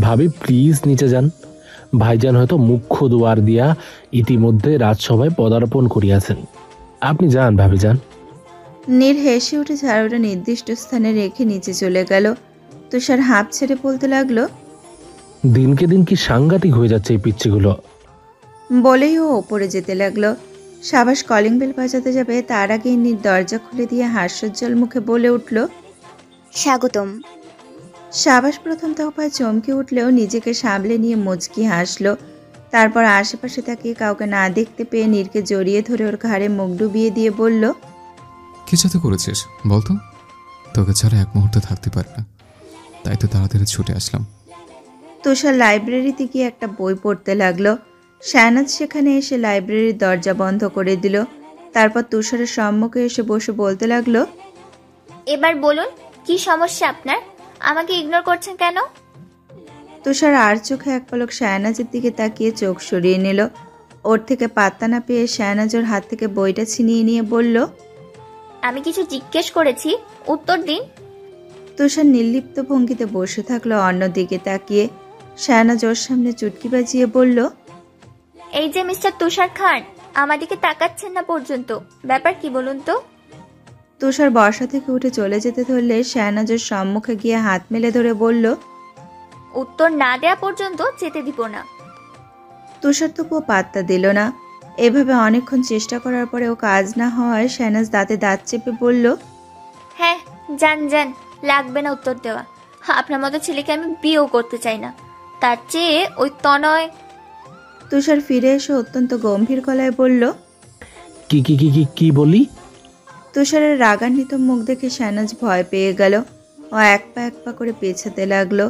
ভাবি প্লিজ নিচে যান। ভাইজান হয়তো মুখ্য দুয়ার দিয়া ইতিমধ্যে রাজসভায় পদার্পণ করিয়াছেন। আপনি যান ভাবি যান। নীর হেসে উঠে ঝাড়ুটা নির্দিষ্ট স্থানে রেখে নিচে চলে গেল। তুষার হাঁপ ছেড়ে বলতে লাগলো, দিনকে দিন কি সাংঘাতিক হয়ে যাচ্ছে এই পিচ্ছিগুলো। বলেই ও ওপরে যেতে লাগলো। শাবাশ কলিং বেল বাজাতে যাবে, তার আগেই নীর দরজা খুলে দিয়ে হাস্যোজ্জ্বল মুখে বলে উঠল, স্বাগতম। শাবাশ প্রথম দফায় চমকে উঠলেও নিজেকে সামলে নিয়ে মুচকি হাসলো। তারপর আশেপাশে তাকিয়ে কাউকে না দেখতে পেয়ে নীরকে জড়িয়ে ধরে ওর ঘাড়ে মুখ ডুবিয়ে দিয়ে বলল, কি যাতে করেছিস বলতো? তোকে ছাড়া এক মুহূর্ত থাকতে পারি না, তাই তো তাড়াতাড়ি ছুটে আসলাম। তুষার লাইব্রেরিতে গিয়ে একটা বই পড়তে লাগলো। শাহনাজ সেখানে এসে লাইব্রেরির দরজা বন্ধ করে দিল। তারপর তুষারের সম্মুখে এসে বসে বলতে লাগলো, এবার বলুন কি সমস্যা আপনার? আমাকে ইগনোর করছেন কেন? তুষার আর চোখে এক পলক শাহনাজের দিকে তাকিয়ে চোখ সরিয়ে নিল। ওর থেকে পাত্তা না পেয়ে শাহনাজ ওর হাত থেকে বইটা ছিনিয়ে নিয়ে বলল, আমি কিছু জিজ্ঞেস করেছি, উত্তর দিন। তুষার নির্লিপ্ত ভঙ্গিতে বসে থাকলো অন্যদিকে তাকিয়ে। শাহনাজ ওর সামনে চুটকি বাজিয়ে বলল, এই যে মিস্টার তুষার খান, আমাদিকে তাকাচ্ছেন না পর্যন্ত, ব্যাপার কি বলুন তো? তুষার বর্ষা থেকে উঠে চলে যেতে ধরলে শাহনাজের সম্মুখে গিয়ে হাত মেলে ধরে বলল, উত্তর না দেয়া পর্যন্ত যেতে দিব না। তুষার তবুও পাত্তা দিল না। এভাবে অনেকক্ষণ চেষ্টা করার পরেও কাজ না হওয়ায় শাহনাজ দাঁতে দাঁত চেপে বলল, হ্যাঁ যান যান, লাগবে না উত্তর দেওয়া। আপনার মতো ছেলেকে আমি বিয়েও করতে চাই না, তার চেয়ে ওই তনয়। তুষার ফিরে এসে অত্যন্ত গম্ভীর গলায় বলল, কি কি কি কি কি বললি? তুষারের রাগান্বিত মুখ দেখে শাহনাজ ভয় পেয়ে গেল। ও এক পা করে পেছাতে লাগলো।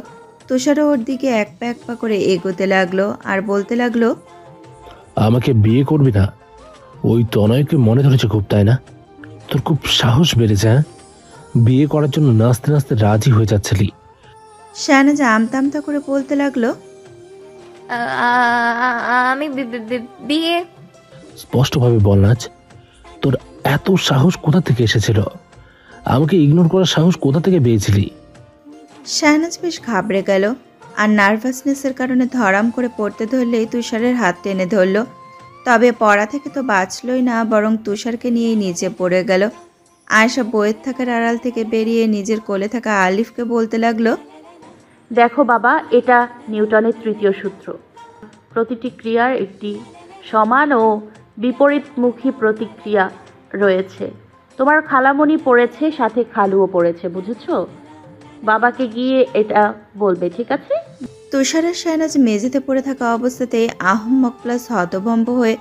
তুষারও ওর দিকে এক পা করে এগোতে লাগলো আর বলতে লাগলো, আমাকে বিয়ে করবি না? ওই তনয়কে মনে ধরেছে খুব, তাই না? তোর খুব সাহস বেড়েছে, হ্যাঁ? বিয়ে করার জন্য নাচতে নাচতে রাজি হয়ে যাচ্ছিলি। শাহনাজ আমতা আমতা করে বলতে লাগলো, আমি বিয়ে। স্পষ্টভাবে বল নাচ, তোর এত সাহস কোথা থেকে এসেছিল? আমাকে ইগনোর করার সাহস কোথা থেকে পেয়েছিলি? শাহনাজ বেশ ঘাবড়ে গেল আর নার্ভাসনেসের কারণে ধরাম করে পড়তে ধরলেই তুষারের হাত টেনে ধরল। তবে পড়া থেকে তো বাঁচলই না, বরং তুষারকে নিয়েই নিচে পড়ে গেল। আয়েশা বইয়ের থাকার আড়াল থেকে বেরিয়ে নিজের কোলে থাকা আলিফকে বলতে লাগলো, দেখো বাবা, এটা নিউটনের তৃতীয় সূত্র। প্রতিটি ক্রিয়ার একটি সমান ও বিপরীতমুখী প্রতিক্রিয়া রয়েছে। তোমার খালামণি পড়েছে, সাথে খালুও পড়েছে, বুঝেছো? বাবাকে গিয়ে এটা বলবে, ঠিক আছে? তুষারের শাহনাজ মেঝেতে পড়ে থাকা অবস্থাতেই আহম্মক প্লাস হতভম্ব হয়ে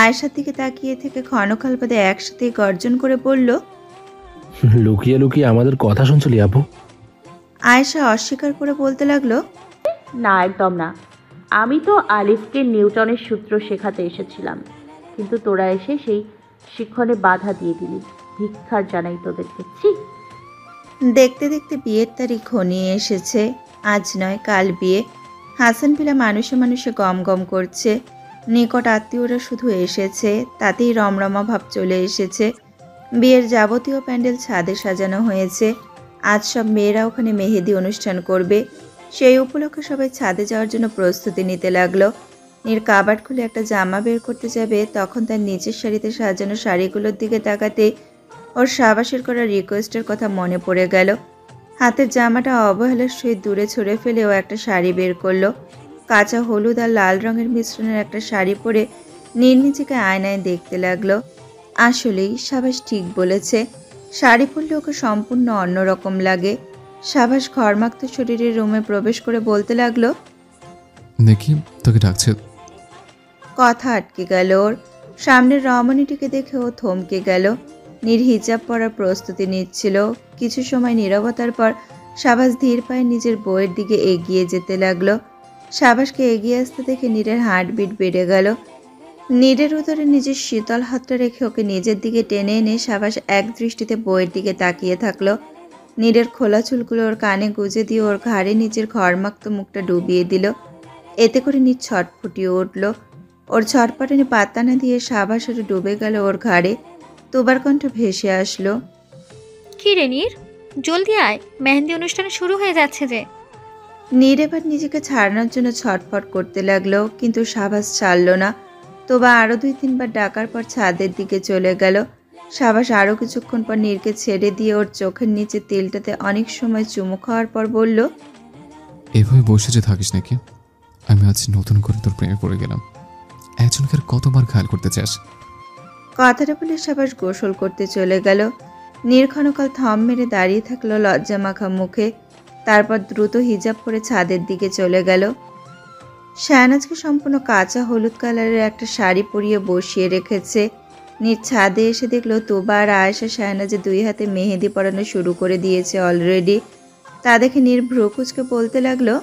আয়েশার দিকে তাকিয়ে থেকে ক্ষণকাল বাদে একসাথে গর্জন করে বলল, লুকিয়ে লুকিয়ে আমাদের কথা শুনছিলি আপু? আয়েশা অস্বীকার করে বলতে লাগলো, না, একদম না। আমি তো আলিফকে নিউটনের সূত্র শেখাতে এসেছিলাম, কিন্তু তোরা এসে সেই শিক্ষণে বাধা দিয়ে দিলি। ভিক্ষার জানাই তোদেরকে। ছি! দেখতে দেখতে বিয়ের তারিখ ঘনিয়ে এসেছে। আজ নয় কাল বিয়ে। হাসান ভিলা মানুষে মানুষে গম গম করছে। নিকট আত্মীয়রা শুধু এসেছে, তাতেই রমরমা ভাব চলে এসেছে। বিয়ের যাবতীয় প্যান্ডেল ছাদে সাজানো হয়েছে। আজ সব মেয়েরা ওখানে মেহেদি অনুষ্ঠান করবে। সেই উপলক্ষে সবাই ছাদে যাওয়ার জন্য প্রস্তুতি নিতে লাগলো। নীর কাবাড খুলে একটা জামা বের করতে যাবে, তখন তার নিচের সারিতে সাজানো শাড়িগুলোর দিকে তাকাতে ওর সাবাসের করা রিকোয়েস্টের কথা মনে পড়ে গেল। হাতের জামাটা অবহেলার সহিত দূরে ছড়ে ফেলে ও একটা শাড়ি বের করলো। কাঁচা হলুদ আর লাল রঙের মিশ্রণের একটা শাড়ি পরে নীর নিজেকে আয়নায় দেখতে লাগলো। আসলেই সাবাস ঠিক বলেছে, শাড়ি পরলে ওকে সম্পূর্ণ অন্যরকম লাগে। সাবাস ঘরমাক্ত শরীরের রুমে প্রবেশ করে বলতে লাগলো, দেখি তোকে ডাকছে। কথা আটকে গেল ওর। সামনের রমণীটিকে দেখে ও থমকে গেল। নীর হিজাব পরার প্রস্তুতি নিচ্ছিল। কিছু সময় নীরবতার পর সাবাস ধীর পায়ে নিজের বউয়ের দিকে এগিয়ে যেতে লাগলো। সাবাসকে এগিয়ে আসতে দেখে নীরের হার্টবিট বেড়ে গেল। নীরের উদরে নিজের শীতল হাতটা রেখে ওকে নিজের দিকে টেনে এনে সাবাস এক দৃষ্টিতে বউয়ের দিকে তাকিয়ে থাকলো। নীরের খোলা চুলগুলো ওর কানে গুজে দিয়ে ওর ঘাড়ে নিজের ঘরমাক্ত মুখটা ডুবিয়ে দিল। এতে করে নীর ছটফুটিয়ে উঠল। ওর ছটপটানি পাত্তা না দিয়ে সাবাস ওর ডুবে গেল ওর ঘাড়ে। তোবার কণ্ঠ ভেসে আসলো, কি রে নীর, জলদি আয়, মেহেন্দি অনুষ্ঠান শুরু হয়ে যাচ্ছে যে। নীর এবার নিজেকে ছাড়ানোর জন্য ছটফট করতে লাগলো, কিন্তু সাবাস ছাড়ল না। তোবা আরও 2-3 বার ডাকার পর ছাদের দিকে চলে গেল। সাবাস আরও কিছুক্ষণ পর নীরকে ছেড়ে দিয়ে ওর চোখের নিচে তেলটাতে অনেক সময় চুমু খাওয়ার পর বলল, এভাবে বসে যে থাকিস নাকি? আমি আজ নতুন করে তোর প্রেমে পড়ে গেলাম। একজনকে আর কতবার খেয়াল করতে চাস? কথাটা বলে সাবাস গোসল করতে চলে গেল। নীর ক্ষণকাল থম মেরে দাঁড়িয়ে থাকলো লজ্জা মাখা মুখে। তারপর দ্রুত হিজাব পরে ছাদের দিকে চলে গেল। শাহনাজকে সম্পূর্ণ কাঁচা হলুদ কালারের একটা শাড়ি পরিয়ে বসিয়ে রেখেছে। নীর ছাদে এসে দেখলো তুবা আর আয়েশা শাহনাজের 2 হাতে মেহেদি পরানো শুরু করে দিয়েছে অলরেডি। তা দেখে নীর ভ্রু কুঁচকে বলতে লাগলো,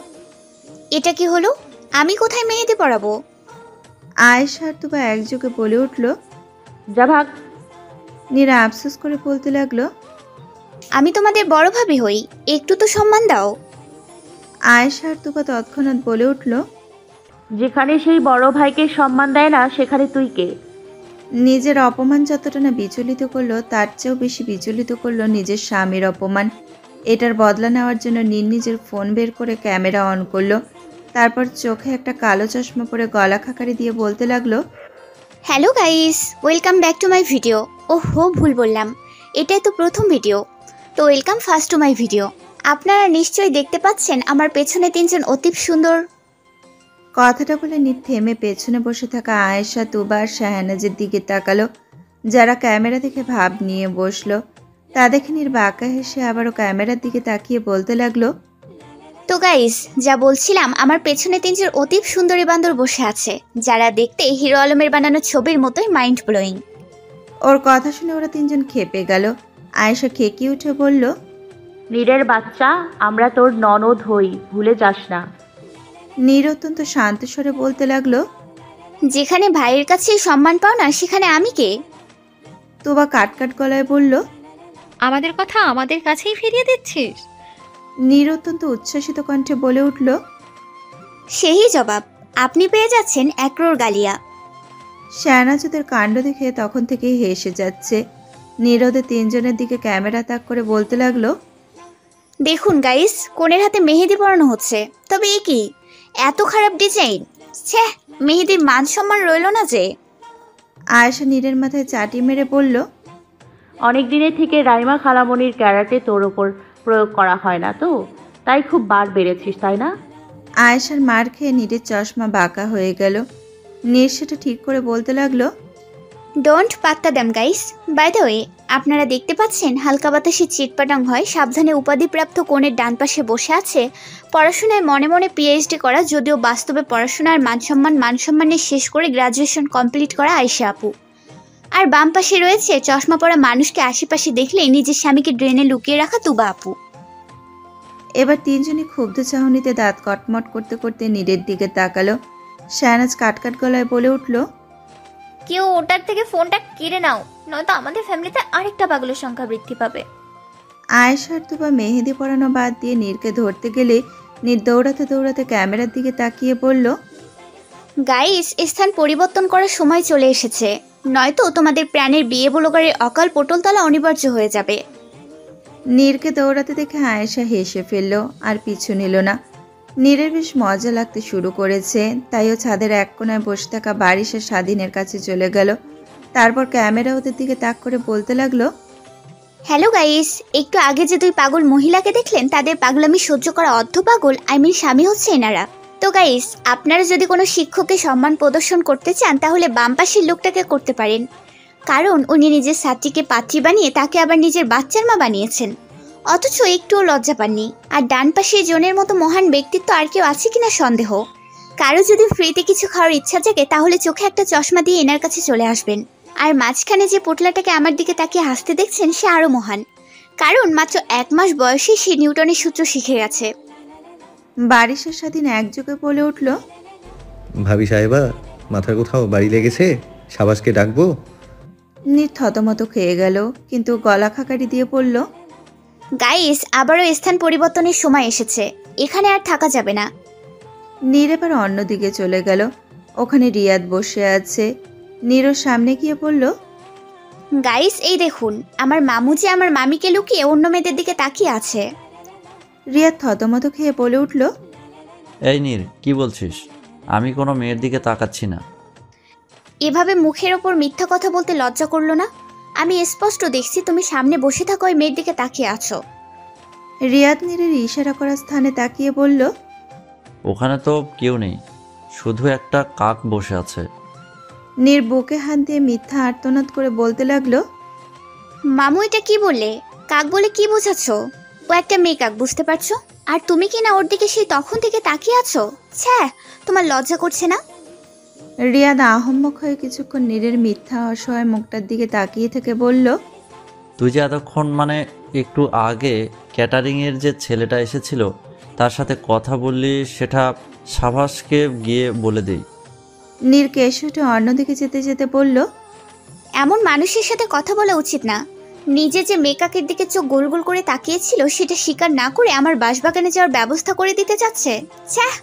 এটা কি হলো? আমি কোথায় মেহেদি পরাবো? আয়েশা আর তুবা একযোগে বলে উঠল, যা ভাগ। নীরা আফসোস করে বলতে লাগলো, আমি তোমাদের বড় ভাবি হই, একটু তো সম্মান দাও। আয়েশা আর তুবা তৎক্ষণাৎ বলে উঠল, যেখানে সেই বড় ভাইকে সম্মান দেয় না সেখানে তুই কে? নিজের অপমান যতটা না বিচলিত করলো তার চেয়েও বেশি বিচলিত করলো নিজের স্বামীর অপমান। এটার বদলা নেওয়ার জন্য নীর নিজের ফোন বের করে ক্যামেরা অন করলো। তারপর চোখে একটা কালো চশমা পরে গলা খাকারি দিয়ে বলতে লাগলো, hello guys, welcome back to my video. ওহো, ভুল বললাম, এটাই তো প্রথম ভিডিও, তো welcome first to my video. আপনারা নিশ্চয়ই দেখতে পাচ্ছেন আমার পেছনে 3 জন অতীব সুন্দর। কথাটা বলে নীর থেমে পেছনে বসে থাকা আয়েশা, তুবা আর শাহনাজের দিকে তাকালো, যারা ক্যামেরা দেখে ভাব নিয়ে বসলো। তা দেখে নীর বাঁকা হেসে আবারও ক্যামেরার দিকে তাকিয়ে বলতে লাগলো, তো গাইস, যা বলছিলাম, আমার পেছনে 3 জন অতীব সুন্দরী বান্দর বসে আছে, যারা দেখতে হিরো আলমের বানানো ছবির মতোই মাইন্ড ব্লোয়িং। ওর কথা শুনে ওরা 3 জন খেপে গেল। আয়েশা খেকিয়ে উঠে বলল, নীরের বাচ্চা, আমরা তোর ননদ হই, ভুলে যাস না। নীর অত্যন্ত শান্ত স্বরে বলতে লাগলো, যেখানে ভাইয়ের কাছে সম্মান পাও না সেখানে আমি কে? তুবা কাটকাট গলায় বলল, আমাদের কথা আমাদের কাছেই ফিরিয়ে দিচ্ছিস? নীর অত্যন্ত উচ্ছ্বাসিত কণ্ঠে বলে উঠল, সেই জবাব আপনি পেয়ে যাচ্ছেন 1 crore গালিয়া। শাহনাজদের কাণ্ড দেখে তখন থেকেই হেসে যাচ্ছে। নীর ওদের 3 জনের দিকে ক্যামেরা তাক করে বলতে লাগলো, দেখুন গাইস, কোণের হাতে মেহেদি পরানো হচ্ছে, তবে এ কি এত খারাপ ডিজাইন! ছ্যা, মেহেদির মান সম্মান রইল না যে। আয়েশা নীরের মাথায় চাটি মেরে বলল, অনেক দিনের থেকে রাইমা খালামণির ক্যারাটে তোর ওপর প্রয়োগ করা হয় না তো, তাই খুব বার বেড়েছিস, তাই না? আয়েশার মার খেয়ে নীরের চশমা বাঁকা হয়ে গেল। নীর সেটা ঠিক করে বলতে লাগলো, ডোন্ট পাত্তা them guys. By the way, আপনারা দেখতে পাচ্ছেন হালকা বাতাসে চিটপাটাং হয় সাবধানে উপাধিপ্রাপ্ত কোণের ডান পাশে বসে আছে পড়াশোনায় মনে মনে পিএইচডি করা, যদিও বাস্তবে পড়াশোনার মানসম্মানের শেষ করে গ্রাজুয়েশন কমপ্লিট করা আয়েশা আপু। আর বাম পাশে রয়েছে চশমা পরা মানুষকে আশেপাশে দেখলেই নিজের স্বামীকে ড্রেনে লুকিয়ে রাখা তুবা আপু। এবার 3 জনই ক্ষুব্ধ চাহনিতে দাঁত কটমট করতে করতে নীরের দিকে তাকালো। শাহনাজ কাটকাট গলায় বলে উঠল, কেউ ওটার থেকে ফোনটা কেড়ে নাও, নয়তো আমাদের ফ্যামিলিতে আরেকটা পাগলের সংখ্যা বৃদ্ধি পাবে। আয়েশার তুবা মেহেদি পরানো বাদ দিয়ে নীরকে ধরতে গেলে নীর দৌড়াতে দৌড়াতে ক্যামেরার দিকে তাকিয়ে বলল, গাইস, স্থান পরিবর্তন করার সময় চলে এসেছে, নয়তো তোমাদের প্রাণের বিয়ে ব্লগারের অকাল পটলতলা অনিবার্য হয়ে যাবে। নীরকে দৌড়াতে দেখে আয়েশা হেসে ফেলল, আর পিছু নিল না। নীরের বেশ মজা লাগতে শুরু করেছে, তাই ও ছাদের এক কোনায় বসে থাকা বারিশের স্বাধীনের কাছে চলে গেল। তারপর ক্যামেরা ওদের দিকে তাক করে বলতে লাগলো, হ্যালো গাইস, একটু আগে যে 2 পাগল মহিলাকে দেখলেন, তাদের পাগলামি সহ্য করা অর্ধ পাগল, স্বামী হচ্ছে এনারা। তো গাইস, আপনারা যদি কোনো শিক্ষককে সম্মান প্রদর্শন করতে চান তাহলে বাম পাশের লোকটাকে করতে পারেন, কারণ উনি নিজের ছাত্রীকে পাত্রী বানিয়ে তাকে আবার নিজের বাচ্চার মা বানিয়েছেন, অথচ একটুও লজ্জা পাননি। আর ডান পাশে জনের মতো মহান ব্যক্তিত্ব আর কেউ আছে কিনা সন্দেহ। কারো যদি ফ্রিতে কিছু খাওয়ার ইচ্ছা জাগে তাহলে চোখে একটা চশমা দিয়ে এনার কাছে চলে আসবেন। আর মাঝখানে যে পোটলাটাকে আমার দিকে তাকিয়ে হাসতে দেখছেন, সে আরও মহান, কারণ মাত্র 1 মাস বয়সে সে নিউটনের সূত্র শিখে গেছে। বারিশের স্বাধীন একযোগে বলে উঠল, ভাবি সাহেবা, মাথার কোথাও বাড়ি লেগেছে? সাবাসকে ডাকবো? নীর থতমত খেয়ে গেল, কিন্তু গলা খাকারি দিয়ে বলল, গাইস, আবারও স্থান পরিবর্তনের সময় এসেছে, এখানে আর থাকা যাবে না। নীর এবার অন্যদিকে চলে গেল। ওখানে রিয়াদ বসে আছে। নীর ওর সামনে গিয়ে বলল, গাইস, এই দেখুন, আমার মামু যে আমার মামিকে লুকিয়ে অন্য মেয়েদের দিকে তাকিয়ে আছে। রিয়াদ থতমত খেয়ে বলে উঠল, এই নীর, কি বলছিস? আমি কোনো মেয়ের দিকে তাকাচ্ছি না। এভাবে মুখের ওপর মিথ্যা কথা বলতে লজ্জা করলো না? আমি স্পষ্ট দেখছি তুমি সামনে বসে থাকা ওই মেয়ের দিকে তাকিয়ে আছো। রিয়াদ নীরের ইশারা করা স্থানে তাকিয়ে বলল, ওখানে তো কেউ নেই, শুধু একটা কাক বসে আছে। নীর বুকে হাত দিয়ে মিথ্যা আর্তনাদ করে বলতে লাগলো, মামু, এটা কি বললে? কাক বলে কি বোঝাচ্ছ? ও একটা মেয়ে কাক, বুঝতে পারছো? আর তুমি কি না ওর দিকে সেই তখন থেকে তাকিয়ে আছো? ছ্যাঃ, তোমার লজ্জা করছে না? রিয়াদ আহম্মক হয়ে কিছুক্ষণ নীরের মিথ্যা অসহায় মুখটার দিকে তাকিয়ে থেকে বলল, তুই যে এতক্ষণ মানে একটু আগে ক্যাটারিংয়ের যে ছেলেটা এসেছিল তার সাথে কথা বললি, সেটা সাভাসকে গিয়ে বলে দেই। নীর কেশুটে অন্যদিকে যেতে যেতে বলল, এমন মানুষের সাথে কথা বলা উচিত না। নিজে যে মেকাকের দিকে চোখ গোল গোল করে তাকিয়েছিল সেটা স্বীকার না করে আমার বাসবাগানে যাওয়ার ব্যবস্থা করে দিতে যাচ্ছে। ছ্যাঃ।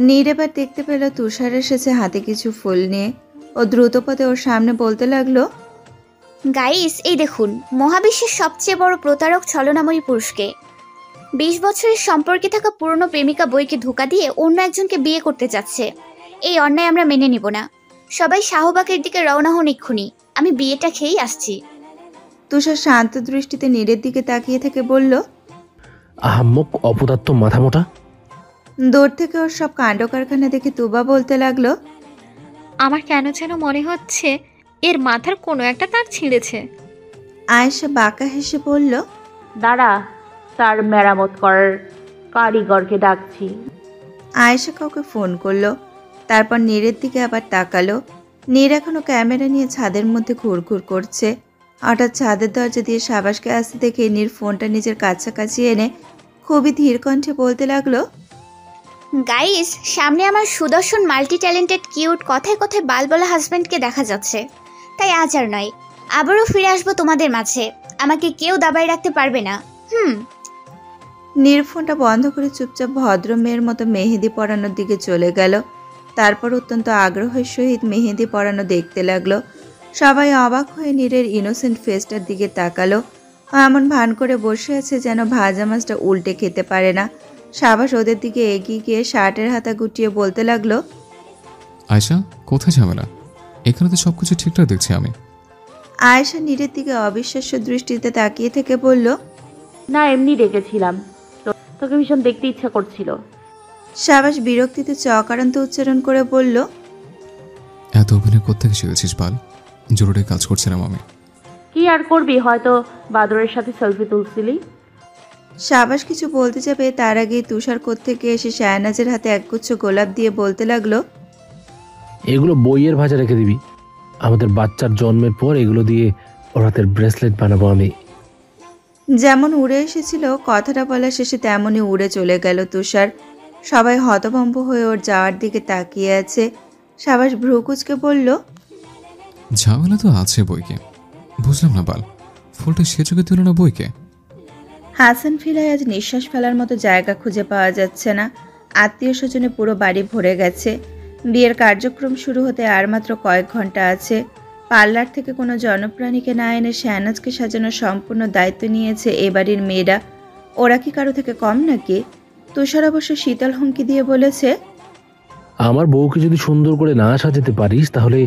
নীর এবার দেখতে পেল তুষার এসেছে হাতে কিছু ফুল নিয়ে। ও দ্রুত পদে ওর সামনে বলতে লাগলো, গাইস, এই দেখুন, মহাবিশ্বের সবচেয়ে বড় প্রতারক ছলনাময়ী পুরুষকে। 20 বছরের সম্পর্কে থাকা পুরনো প্রেমিকা বইকে ধোঁকা দিয়ে অন্য একজনকে বিয়ে করতে যাচ্ছে। এই অন্যায় আমরা মেনে নিব না। সবাই শাহবাগের দিকে রওনা হন এক্ষুনি। আমি বিয়েটা খেয়েই আসছি। তুষার শান্ত দৃষ্টিতে নীরের দিকে তাকিয়ে থেকে বলল, আহাম্মক অপদার্থ মাথা মোটা। দূর থেকে ওর সব কাণ্ড কারখানা দেখে তুবা বলতে লাগলো, আমার কেন যেন মনে হচ্ছে এর মাথার কোনো একটা তার ছিঁড়েছে। আয়েশা বাঁকা হেসে বলল, দাঁড়া, তার মেরামত করার কারিগরকে ডাকছি। আয়েশা কাউকে ফোন করলো। তারপর নীরের দিকে আবার তাকালো। নীর এখনো ক্যামেরা নিয়ে ছাদের মধ্যে ঘুরঘুর করছে। হঠাৎ ছাদের দরজা দিয়ে সাবাসকে আসতে দেখে নীর ফোনটা নিজের কাছাকাছি এনে খুবই ধীর কণ্ঠে বলতে লাগলো, গাইস, সামনে আমার সুদর্শন মাল্টি ট্যালেন্টেড কিউট কথায় কথায় বালবলা হাজব্যান্ডকে দেখা যাচ্ছে। তাই আজ আর নয়, আবারও ফিরে আসবো তোমাদের মাঝে। আমাকে কেউ দাবায় রাখতে পারবে না। নীর ফোনটা বন্ধ করে চুপচাপ ভদ্র মেয়ের মতো মেহেদি পরানোর দিকে চলে গেল। তারপর অত্যন্ত আগ্রহের সহিত মেহেদি পরানো দেখতে লাগলো। সবাই অবাক হয়ে নীরের ইনোসেন্ট ফেসটার দিকে তাকালো। এমন ভান করে বসে আছে যেন ভাজা মাছটা উল্টে খেতে পারে না। সাবাস ওদের দিকে এগিয়ে গিয়ে শার্টের হাতা গুটিয়ে বলতে লাগলো, আয়শা, কোথায় ঝামেলা? এখানে তো সবকিছু ঠিকঠাক দেখছি আমি। আয়েশা নীরের দিকে অবিশ্বাস্য দৃষ্টিতে তাকিয়ে থেকে বলল, না, এমনি ডেকেছিলাম, তোকে ভীষণ দেখতে ইচ্ছা করছিল। সাবাস বিরক্তিতে চকারান্ত উচ্চারণ করে বলল, এত অভিনয় কোত্থেকে শিখেছিস বাল? জরুরি কাজ করছিলাম আমি। কি আর করবি, হয়তো বাদরের সাথে সেলফি তুলছিলি। সাবাস কিছু বলতে যাবে তার আগেই তুষার কোত্থেকে এসে শাহনাজের হাতে একগুচ্ছ গোলাপ দিয়ে বলতে লাগলো, এগুলো বইয়ের ভাজা রেখে দিবি। আমাদের বাচ্চার জন্মের পর এগুলো দিয়ে ওর হাতের ব্রেসলেট বানাবো আমি। যেমন উড়ে এসেছিল কথাটা বলা শেষে তেমনই উড়ে চলে গেল তুষার। সবাই হতভম্ব হয়ে ওর যাওয়ার দিকে তাকিয়ে আছে। সাবাস ভ্রুকুচকে বলল, ঝামেলা তো আছে বইকে। বুঝলাম না বাল, ফুলটা সে চোখে তুলে না বইকে। হাসান ফিলায় আজ নিঃশ্বাস ফেলার মতো জায়গা খুঁজে পাওয়া যাচ্ছে না। আত্মীয় স্বজনে পুরো বাড়ি ভরে গেছে। বিয়ের কার্যক্রম শুরু হতে আর মাত্র কয়েক ঘন্টা আছে। পার্লার থেকে কোনো জনপ্রাণীকে না এনে শাহনাজকে সাজানোর সম্পূর্ণ দায়িত্ব নিয়েছে এ বাড়ির মেয়েরা। ওরা কি কারো থেকে কম নাকি? তুষার অবশ্য শীতল হুমকি দিয়ে বলেছে, আমার বউকে যদি সুন্দর করে না সাজাতে পারিস তাহলে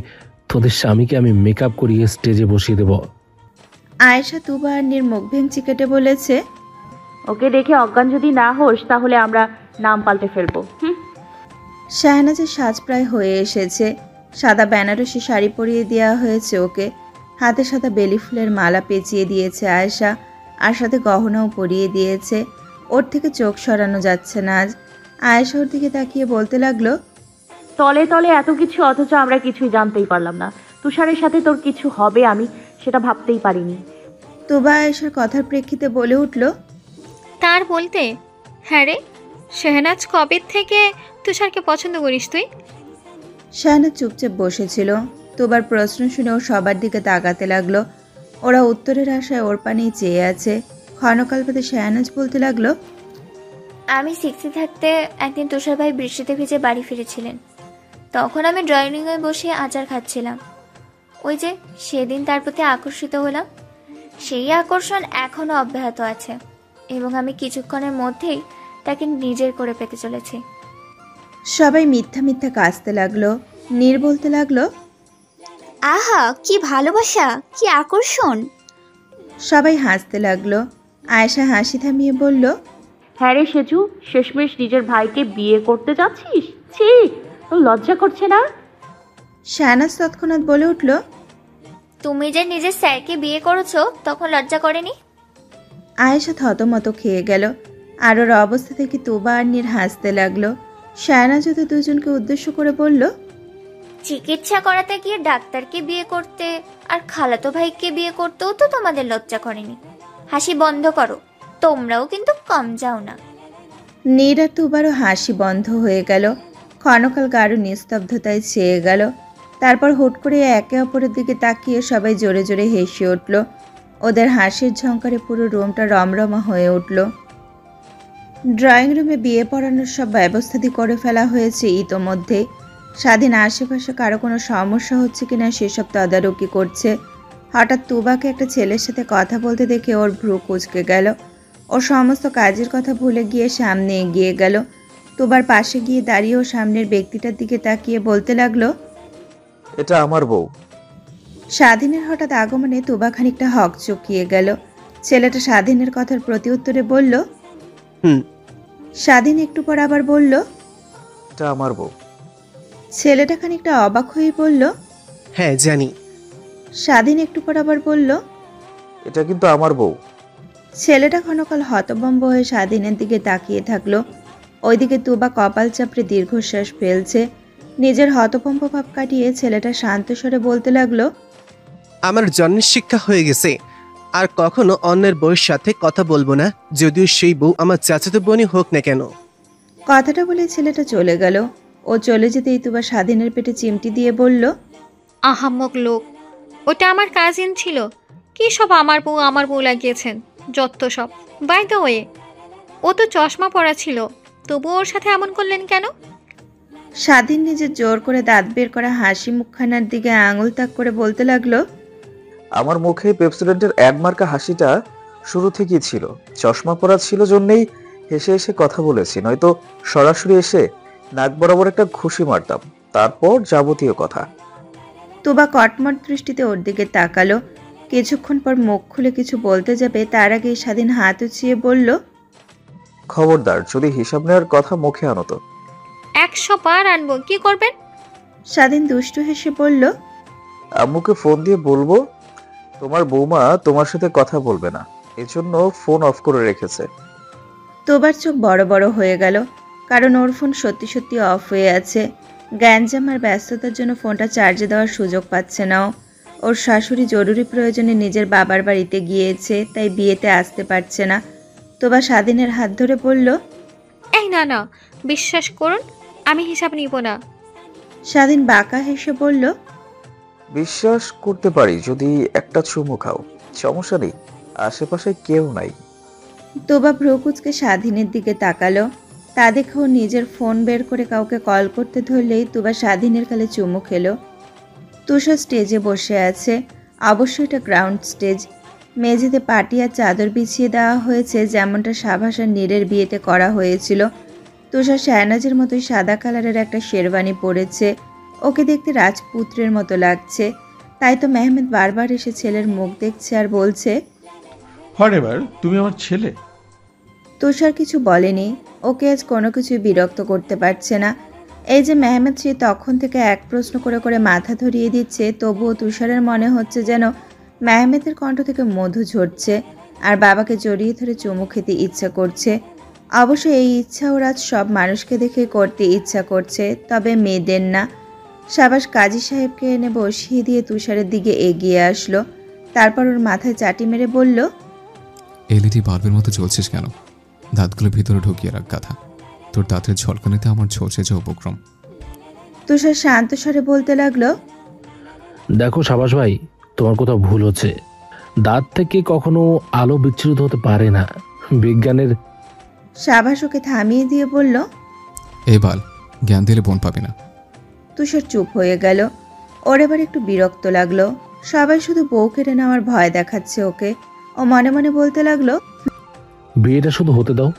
তোদের স্বামীকে আমি মেকআপ করিয়ে স্টেজে বসিয়ে দেব। আয়েশা তুবা আর নীর মুখ ভেঙচি কেটে বলেছে, ওকে দেখে অজ্ঞান যদি না হোস তাহলে আমরা নাম পাল্টে ফেলবো। শাহনাজের সাজ প্রায় হয়ে এসেছে। সাদা বেনারসি শাড়ি পরিয়ে দেওয়া হয়েছে ওকে। হাতে সাদা বেলি ফুলের মালা পেঁচিয়ে দিয়েছে আয়েশা, আর সাথে গহনাও পরিয়ে দিয়েছে। ওর থেকে চোখ সরানো যাচ্ছে না আজ। আয়েশা ওর দিকে তাকিয়ে বলতে লাগলো, তলে তলে এত কিছু, অথচ আমরা কিছুই জানতেই পারলাম না। তুষারের সাথে তোর কিছু হবে আমি সেটা ভাবতেই পারিনি। তুবা আয়েশার কথার প্রেক্ষিতে বলে উঠল, তার বলতে, হ্যাঁ রে, শেহনাজ কবে থেকে তুষারকে পছন্দ করিস তুই? শাহনাজ চুপচাপ বসেছিল। তুবার প্রশ্ন শুনে ও সবার দিকে তাকাতে লাগলো। ওরা উত্তরের আশায় ওর পানেই চেয়ে আছে। ক্ষণকাল বাদে শাহনাজ বলতে লাগলো, আমি 6 থাকতে একদিন তুষার ভাই বৃষ্টিতে ভিজে বাড়ি ফিরেছিলেন। তখন আমি ড্রয়িং রুমে বসে আচার খাচ্ছিলাম। ওই যে সেদিন তার প্রতি আকর্ষিত হলাম। সেই আকর্ষণ এখনো অব্যাহত আছে এবং আমি কিছুক্ষণের মধ্যেই তাকে নিজের করে পেতে চলেছি। সবাই মিথ্যা মিথ্যা কাঁদতে লাগলো। নীর বলতে লাগলো, আহা, কি ভালোবাসা, কি আকর্ষণ। সবাই হাসতে লাগলো। আয়েশা হাসি থামিয়ে বলল, হ্যাঁ রে সেজু, শেষমেশ নিজের ভাইকে বিয়ে করতে যাচ্ছিস? ছি, তোর লজ্জা করছে না? শাহনাজ তৎক্ষণাৎ বলে উঠল, তুমি যে নিজের স্যারকে বিয়ে করেছো তখন লজ্জা করেনি? আয়েশা থতমত খেয়ে গেল। আর ওর অবস্থা থেকে তুবা আর নীর হাসতে লাগলো। শায়নাজ তো দুজনকে উদ্দেশ্য করে বলল, চিকিৎসা করাতে গিয়ে ডাক্তারকে বিয়ে করতে আর খালাতো ভাইকে বিয়ে করতেও তো তোমাদের লজ্জা করেনি। হাসি বন্ধ করো, তোমরাও কিন্তু কম যাও না। নীর আর তুবারও হাসি বন্ধ হয়ে গেল। ক্ষণকাল গাঢ় নিস্তব্ধতায় ছেয়ে গেল। তারপর হুট করে একে অপরের দিকে তাকিয়ে সবাই জোরে জোরে হেসে উঠল। ওদের হাসির ঝংকারে পুরো রুমটা রমরমা হয়ে উঠল। ড্রয়িং রুমে বিয়ে পড়ানোর সব ব্যবস্থাটি করে ফেলা হয়েছে ইতোমধ্যে। স্বাধীন আশেপাশে কারো কোনো সমস্যা হচ্ছে কিনা সেসব তদারকি করছে। হঠাৎ তুবাকে একটা ছেলের সাথে কথা বলতে দেখে ওর ভ্রু কুঁচকে গেল। ও সমস্ত কাজের কথা ভুলে গিয়ে সামনে এগিয়ে গেল। তুবার পাশে গিয়ে দাঁড়িয়ে ও সামনের ব্যক্তিটার দিকে তাকিয়ে বলতে লাগলো, এটা আমার বউ। স্বাধীনের হঠাৎ আগমনে তুবা খানিকটা হক চকিয়ে গেল। ছেলেটা স্বাধীনের কথার প্রতি উত্তরে বলল, স্বাধীন একটু পর আবার বলল, এটা আমার বউ। ছেলেটা খানিকটা অবাক হয়ে বলল, হ্যাঁ জানি। স্বাধীন একটু পর আবার বলল, এটা কিন্তু আমার বউ। ছেলেটা ক্ষণকাল হতভম্ব হয়ে স্বাধীনের দিকে তাকিয়ে থাকলো। ওইদিকে তুবা কপাল চাপড়ে দীর্ঘশ্বাস ফেলছে। নিজের হতভম্ব ভাব কাটিয়ে ছেলেটা শান্ত স্বরে বলতে লাগলো, আমার জন্মের শিক্ষা হয়ে গেছে। আর কখনো অন্যের বউয়ের সাথে কথা বলবো না, যদিও সেই বউ আমার চাচাতো বোনই হোক না কেন। কথাটা বলে ছেলেটা চলে গেল। ও চলে যেতেই তুবা স্বাধীনের পেটে চিমটি দিয়ে বলল, আহাম্মক লোক, ওটা আমার কাজিন ছিল। কি সব আমার বউ লাগিয়েছেন, যত সব। বাই দ্য ওয়ে, ও তো চশমা পরা ছিল, তবু ওর সাথে এমন করলেন কেন? স্বাধীন নিজের জোর করে দাঁত বের করা হাসি মুখখানার দিকে আঙুল তাক করে বলতে লাগলো, আমার মুখে পেপসোডেন্টের অ্যাড মার্কা হাসিটা শুরু থেকেই ছিল। চশমা পরা ছিল জন্যই হেসে হেসে কথা বলেছি, নয়তো সরাসরি এসে নাক বরাবর একটা খুশি মারতাম, তারপর যাবতীয় কথা। তুবা কটমট দৃষ্টিতে ওর দিকে তাকালো। কিছুক্ষণ পর মুখ খুলে কিছু বলতে যাবে তার আগে স্বাধীন হাত উঁচিয়ে বলল, খবরদার যদি হিসাব নেওয়ার কথা মুখে আনো তো। 100 বার আনবো, কি করবেন? স্বাধীন দুষ্টু হেসে বলল, আম্মুকে ফোন দিয়ে বলবো তোমার বৌমা তোমার সাথে কথা বলবে না, এজন্য ফোন অফ করে রেখেছে। তোবার চোখ বড় বড় হয়ে গেল, কারণ ওর ফোন সত্যি সত্যি অফ হয়ে আছে। গ্যাঞ্জাম আর ব্যস্ততার জন্য ফোনটা চার্জে দেওয়ার সুযোগ পাচ্ছে না। ওর শাশুড়ি জরুরি প্রয়োজনে নিজের বাবার বাড়িতে গিয়েছে, তাই বিয়েতে আসতে পারছে না। তোবা স্বাধীনের হাত ধরে বলল, এই না না, বিশ্বাস করুন আমি হিসাব নিব না। স্বাধীন বাঁকা হেসে বলল, বিশ্বাস করতে পারি যদি একটা চুমু খাও, সমস্যা নেই, আশেপাশে কেউ নাই। তোবা ভ্রুকুচকে স্বাধীনের দিকে তাকালো। তা দেখে ও নিজের ফোন বের করে কাউকে কল করতে ধরলেই তোবা স্বাধীনের গালে চুমু খেলো। তুষার স্টেজে বসে আছে। অবশ্যই এটা গ্রাউন্ড স্টেজ। মেঝেতে পাটি আর চাদর বিছিয়ে দেওয়া হয়েছে, যেমনটা সাভাস আর নীরের বিয়েতে করা হয়েছিল। তুষার শায়নাজের মতোই সাদা কালারের একটা শেরওয়ানি পরেছে। ওকে দেখতে রাজপুত্রের মতো লাগছে। তাই তো মেহমেদ বারবার এসে ছেলের মুখ দেখছে আর বলছে, হোয়াটএভার, তুমি আমার ছেলে। তুষার কিছু বলেনি। ওকে আজ কোনো কিছুই বিরক্ত করতে পারছে না। এই যে মেহমেদ সে তখন থেকে এক প্রশ্ন করে করে মাথা ধরিয়ে দিচ্ছে, তবুও তুষারের মনে হচ্ছে যেন মেহমেদের কণ্ঠ থেকে মধু ঝরছে আর বাবাকে জড়িয়ে ধরে চুমু খেতে ইচ্ছা করছে। অবশ্য এই ইচ্ছা ওর আজ সব মানুষকে দেখে করতে ইচ্ছা করছে, তবে মেয়েদের না। সাবাস কাজী সাহেবকে এনে বসিয়ে দিয়ে তুষারের দিকে এগিয়ে আসলো। তারপর ওর মাথায় চাটি মেরে বলল, এলইডি বাল্বের মতো জ্বলছিস কেন? দাঁতগুলো ভিতরে ঢুকিয়ে রাখ গাধা, তোর দাঁতের ঝলকানিতে আমার ঝলসে যে উপক্রম। তুষার শান্ত স্বরে বলতে লাগলো, দেখো সাবাস ভাই, তোমার কোথাও ভুল হচ্ছে। দাঁত থেকে কখনো আলো বিচ্ছুরিত হতে পারে না, বিজ্ঞানের। সাবাস ওকে থামিয়ে দিয়ে বলল, এই বাল, জ্ঞান দিলে বোন পাবি না। তুষার চুপ হয়ে গেল। ওর এবার একটু বিরক্ত লাগলো। সবাই শুধু বউ কেড়ে নেওয়ার ভয় দেখাচ্ছে ওকে। ও মনে মনে বলতে লাগলো, বিয়েটা শুধু হতে দাও,